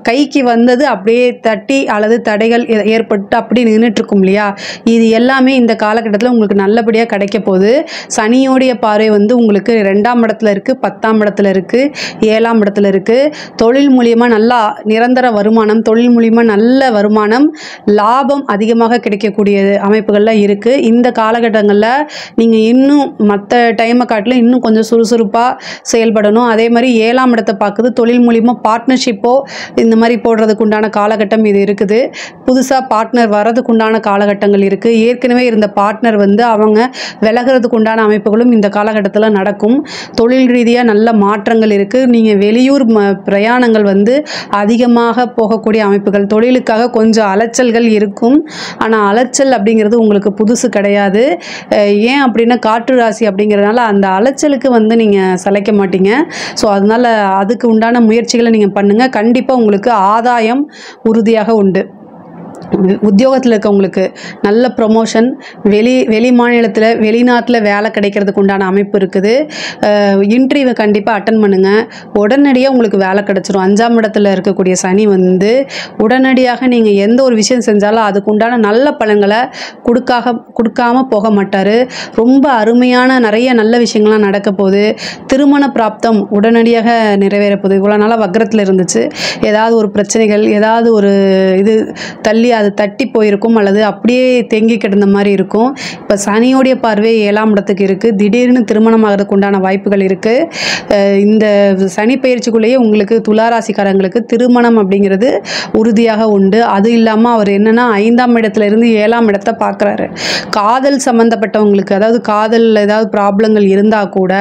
கைக்கு வந்தது அப்படியே தட்டி அல்லது தடைகள் ஏற்பட்டு அப்படி நின்றுட்டுருக்கும் இல்லையா. இது எல்லாமே இந்த காலகட்டத்தில் உங்களுக்கு நல்லபடியாக கிடைக்க போகுது. சனியோடைய பார்வை உங்களுக்கு 2ஆம் இடத்துல இருக்குது, 10ஆம் இடத்துல இருக்குது, 7ஆம் இடத்துல இருக்குது. தொழில் மூலியமாக நல்லா நிரந்தர வருமானம், தொழில் மூலியமாக நல்ல வருமானம், லாபம் அதிகமாக கிடைக்கக்கூடிய அமைப்புகள்லாம் இருக்குது. இந்த காலகட்டங்களில் நீங்கள் இன்னும் மற்ற டைமை காட்டிலும் இன்னும் கொஞ்சம் சுறுசுறுப்பாக செயல்படணும். அதே மாதிரி 7ஆம் இடத்தை பார்க்குது. தொழில் மூலியமாக பார்ட்னர்ஷிப்போ இந்த மாதிரி போடுறதுக்கு உண்டான காலகட்டம் இது இருக்குது. புதுசாக பார்ட்னர் வர்றதுக்கு உண்டான காலகட்டங்கள் இருக்குது. ஏற்கனவே இருந்த பார்ட்னர் அவங்க விலகிறதுக்கு உண்டான அமைப்புகளும் இந்த காலகட்டத்தில் நடக்கும். தொழில் ரீதியாக நல்ல மாற்றங்கள் இருக்குது. நீங்கள் வெளியூர் பிரயாணங்கள் அதிகமாக போகக்கூடிய அமைப்புகள், தொழிலுக்காக கொஞ்சம் அலைச்சல்கள் இருக்கும். ஆனால் அலைச்சல் அப்படிங்கிறது உங்களுக்கு புதுசு கிடையாது. ஏன் அப்படின்னா காற்று ராசி அப்படிங்கிறதுனால அந்த அலைச்சலுக்கு நீங்கள் சளைக்க மாட்டீங்க. ஸோ அதனால் அதுக்கு உண்டான முயற்சிகளை நீங்கள் பண்ணுங்கள். கண்டிப்பாக உங்களுக்கு ஆதாயம் உறுதியாக உண்டு. உத்தியோகத்தில் இருக்கவங்களுக்கு நல்ல ப்ரொமோஷன், வெளி மாநிலத்தில் வெளிநாட்டில் வேலை கிடைக்கிறதுக்கு உண்டான அமைப்பு இருக்குது. இன்டர்வியூவை கண்டிப்பாக அட்டன் பண்ணுங்கள், உடனடியாக உங்களுக்கு வேலை கிடச்சிரும். 5ஆம் இடத்துல இருக்கக்கூடிய சனி வந்து உடனடியாக நீங்கள் எந்த ஒரு விஷயம் செஞ்சாலும் அதுக்கு உண்டான நல்ல பலன்களை கொடுக்காம போக மாட்டார். ரொம்ப அருமையான நிறைய நல்ல விஷயங்கள்லாம் நடக்க போகுது. திருமண பிராப்தம் உடனடியாக நிறைவேற போகுது. இவ்வளோ நாளாக வக்ரத்தில் இருந்துச்சு, ஏதாவது ஒரு பிரச்சனைகள், ஏதாவது ஒரு இது தள்ளி அது தட்டி போயிருக்கும், அல்லது அப்படியே தேங்கி கிடந்த மாதிரி இருக்கும். இப்போ சனியோடைய பார்வை 7ஆம் இடத்துக்கு இருக்குது. திடீர்னு திருமணம் ஆகிறதுக்கு உண்டான வாய்ப்புகள் இருக்குது. இந்த சனி பயிற்சிக்குள்ளேயே உங்களுக்கு துளாராசிக்காரங்களுக்கு திருமணம் அப்படிங்கிறது உறுதியாக உண்டு. அது இல்லாமல் அவர் என்னென்னா 5ஆம் இடத்துல இருந்து 7ஆம் இடத்தை பார்க்குறாரு. காதல் சம்மந்தப்பட்டவங்களுக்கு, அதாவது காதலில் ஏதாவது ப்ராப்ளங்கள் இருந்தால் கூட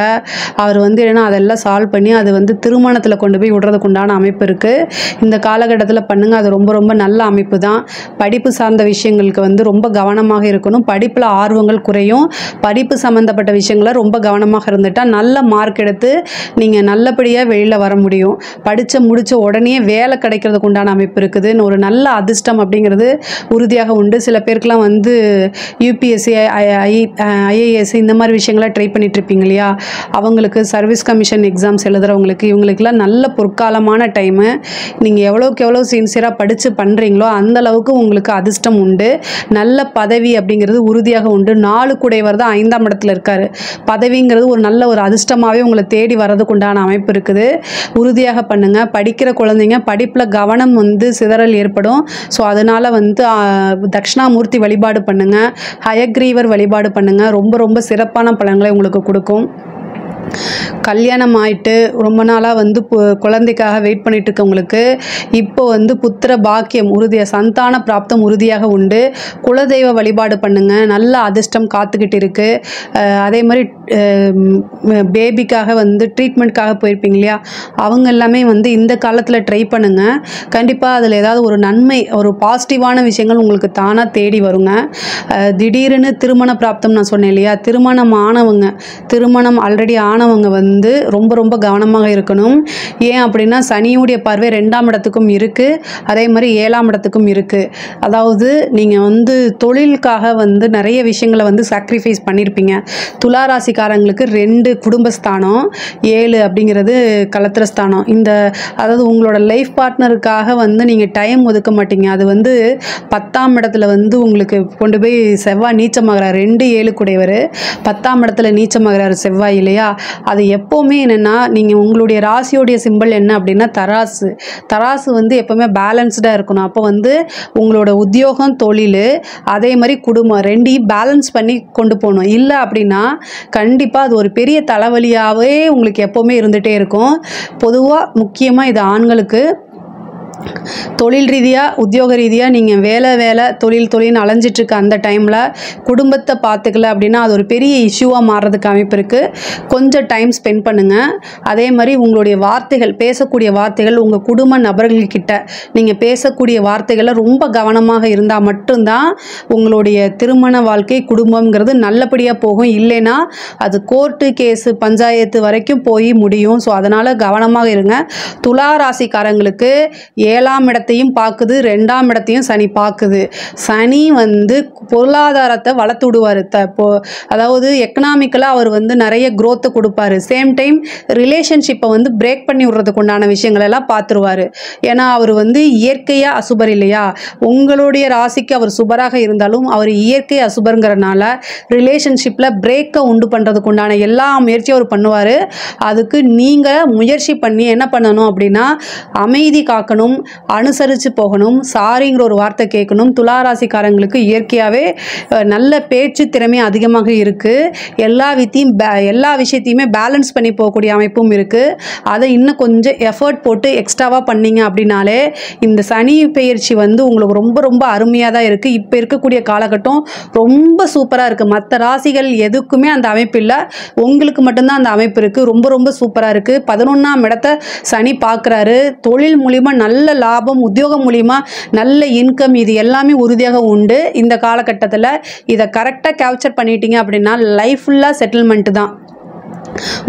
அவர் வந்து என்னென்னா அதெல்லாம் சால்வ் பண்ணி அது வந்து திருமணத்தில் கொண்டு போய் விடுறதுக்கு உண்டான அமைப்பு இருக்குது. இந்த காலகட்டத்தில் பண்ணுங்கள், அது ரொம்ப ரொம்ப நல்ல அமைப்பு தான். படிப்பு சார்ந்த விஷயங்களுக்கு வந்து ரொம்ப கவனமாக இருக்கணும். படிப்பில் ஆர்வங்கள் குறையும். படிப்பு சம்மந்தப்பட்ட விஷயங்களை ரொம்ப கவனமாக இருந்துட்டால் நல்ல மார்க் எடுத்து நீங்கள் நல்லபடியாக வெளியில் வர முடியும். முடித்த உடனே வேலை கிடைக்கிறதுக்கு உண்டான அமைப்பு இருக்குது. ஒரு நல்ல அதிர்ஷ்டம் அப்படிங்கிறது உறுதியாக உண்டு. சில பேருக்குலாம் வந்து யூபிஎஸ்சி, ஐஏஎஸ் இந்த மாதிரி விஷயங்களை ட்ரை பண்ணிட்டு இருப்பீங்க இல்லையா, அவங்களுக்கு சர்வீஸ் கமிஷன் எக்ஸாம்ஸ் எழுதுகிறவங்களுக்கு இவங்களுக்கெல்லாம் நல்ல பொற்காலமான டைமு. நீங்கள் எவ்வளோக்கு எவ்வளோ சின்சியராக படித்து பண்ணுறீங்களோ அந்த அளவுக்கு உங்களுக்கு அதிர்ஷ்டம் உண்டு. நல்ல பதவி அப்படிங்கிறது உறுதியாக உண்டு. 4 குடையவர் தான் 5ஆம் இடத்துல இருக்காரு. பதவிங்கிறது ஒரு நல்ல ஒரு அதிர்ஷ்டமாகவே உங்களை தேடி வர்றதுக்கு உண்டான அமைப்பு இருக்குது. உறுதியாக பண்ணுங்கள். படிக்கிற குழந்தைங்க படிப்பில் கவனம் வந்து சிதறல் ஏற்படும். ஸோ அதனால் வந்து தட்சிணாமூர்த்தி வழிபாடு பண்ணுங்கள், ஹயக்ரீவர் வழிபாடு பண்ணுங்கள். ரொம்ப ரொம்ப சிறப்பான பலன்களை உங்களுக்கு கொடுக்கும். கல்யாணம் ஆயிட்டு ரொம்ப நாளாக வந்து குழந்தைக்காக வெயிட் பண்ணிட்டு இருக்கவங்களுக்கு இப்போ வந்து புத்திர பாக்கியம் உறுதியாக, சந்தான பிராப்தம் உறுதியாக உண்டு. குலதெய்வ வழிபாடு பண்ணுங்கள், நல்ல அதிர்ஷ்டம் காத்துக்கிட்டு இருக்குது. அதே மாதிரி பேபிக்காக வந்து ட்ரீட்மெண்ட்காக போயிருப்பீங்க இல்லையா, அவங்க எல்லாமே வந்து இந்த காலத்தில் ட்ரை பண்ணுங்கள். கண்டிப்பாக அதில் ஏதாவது ஒரு நன்மை, ஒரு பாசிட்டிவான விஷயங்கள் உங்களுக்கு தானாக தேடி வருங்க. திடீர்னு திருமண பிராப்தம் நான் சொன்னேன் இல்லையா, திருமணம் ஆல்ரெடி ஆனவங்க வந்து ரொம்ப ரொம்ப கவனமாக இருக்கணும். ஏன் அப்படின்னா சனியுடைய பார்வை 2ஆம் இடத்துக்கும் இருக்குது, அதே மாதிரி 7ஆம் இடத்துக்கும் இருக்குது. அதாவது நீங்கள் வந்து தொழிலுக்காக வந்து நிறைய விஷயங்களை வந்து சாக்ரிஃபைஸ் பண்ணியிருப்பீங்க. துளாராசிக்காரங்களுக்கு 2 குடும்பஸ்தானம், 7 அப்படிங்கிறது கலத்திரஸ்தானம். அதாவது உங்களோட லைஃப் பார்ட்னருக்காக வந்து நீங்கள் டைம் ஒதுக்க மாட்டீங்க. அது வந்து 10ஆம் இடத்துல வந்து உங்களுக்கு கொண்டு போய் செவ்வாய் நீச்சமாகிறார். 2 7 கூடையவர் 10ஆம் இடத்துல நீச்சமாகிறார் செவ்வாய் இல்லையா. அது எப்போவுமே என்னென்னா, நீங்கள் உங்களுடைய ராசியோடைய சிம்பிள் என்ன அப்படின்னா தராசு வந்து எப்போவுமே பேலன்ஸ்டாக இருக்கணும். அப்போ வந்து உங்களோட உத்தியோகம், தொழில், அதே மாதிரி குடும்பம் 2ஐயும் பேலன்ஸ் பண்ணி கொண்டு போகணும். இல்லை அப்படின்னா கண்டிப்பாக அது ஒரு பெரிய தலைவலியாகவே உங்களுக்கு எப்போவுமே இருந்துகிட்டே இருக்கும். பொதுவாக முக்கியமாக இது ஆண்களுக்கு தொழில் ரீதியாக, உத்தியோக ரீதியாக நீங்கள் வேலை தொழில் அலைஞ்சிட்ருக்க அந்த டைமில் குடும்பத்தை பார்த்துக்கல அப்படின்னா அது ஒரு பெரிய இஷ்யூவாக மாறுறதுக்கு அமைப்பு இருக்குது. கொஞ்சம் டைம் ஸ்பெண்ட் பண்ணுங்கள். அதே மாதிரி உங்களுடைய வார்த்தைகள், பேசக்கூடிய வார்த்தைகள், உங்கள் குடும்ப நபர்கள்கிட்ட நீங்கள் பேசக்கூடிய வார்த்தைகளை ரொம்ப கவனமாக இருந்தால் மட்டும்தான் உங்களுடைய திருமண வாழ்க்கை, குடும்பங்கிறது நல்லபடியாக போகும். இல்லைன்னா அது கோர்ட்டு கேஸு, பஞ்சாயத்து வரைக்கும் போய் முடியும். ஸோ அதனால் கவனமாக இருங்க. துலா ராசிக்காரங்களுக்கு 7ஆம் இடத்தையும் பார்க்குது, 2ஆம் இடத்தையும் சனி பார்க்குது. சனி வந்து பொருளாதாரத்தை வளர்த்து விடுவார். அதாவது எக்கனாமிக்கலாக அவர் வந்து நிறைய growth கொடுப்பாரு. சேம் டைம் ரிலேஷன்ஷிப்பை வந்து பிரேக் பண்ணி விடுறதுக்கு உண்டான விஷயங்கள் எல்லாம் பார்த்துருவார். ஏன்னா அவர் வந்து இயற்கையாக அசுபர் இல்லையா. உங்களுடைய ராசிக்கு அவர் சுபராக இருந்தாலும் அவர் இயற்கை அசுபருங்கிறனால ரிலேஷன்ஷிப்பில் பிரேக்கை உண்டு பண்ணுறதுக்கு உண்டான எல்லா முயற்சியும் அவர் பண்ணுவார். அதுக்கு நீங்கள் முயற்சி பண்ணி என்ன பண்ணணும் அப்படின்னா, அமைதி காக்கணும், அனுசரித்து போகணும், சாரிங்கிற ஒரு வார்த்தை கேட்கணும். துளாராசிக்காரங்களுக்கு இயற்கையாகவே நல்ல பேச்சு திறமை அதிகமாக இருக்குது. எல்லா விஷயத்தையுமே பேலன்ஸ் பண்ணி போகக்கூடிய அமைப்பும் இருக்குது. அதை இன்னும் கொஞ்சம் எஃபர்ட் போட்டு எக்ஸ்ட்ராவாக பண்ணிங்க அப்படின்னாலே இந்த சனி பெயர்ச்சி வந்து உங்களுக்கு ரொம்ப ரொம்ப அருமையாக தான் இருக்குது. இப்போ இருக்கக்கூடிய காலகட்டம் ரொம்ப சூப்பராக இருக்குது. மற்ற ராசிகள் எதுக்குமே அந்த அமைப்பு இல்லை, உங்களுக்கு மட்டும்தான் அந்த அமைப்பு இருக்குது. ரொம்ப ரொம்ப சூப்பராக இருக்குது. 11ஆம் இடத்தை சனி பார்க்குறாரு. தொழில் மூலிமா நல்ல லாபம், உத்தியோகம் மூலிமா நல்ல இன்கம், இது எல்லாமே உறுதியாக உண்டு. இந்த காலகட்டத்தில் இதை கரெக்டாக கேப்சர் பண்ணிட்டீங்க அப்படின்னா லைஃப் ஃபுல்லாக செட்டில்மெண்ட்டு தான்.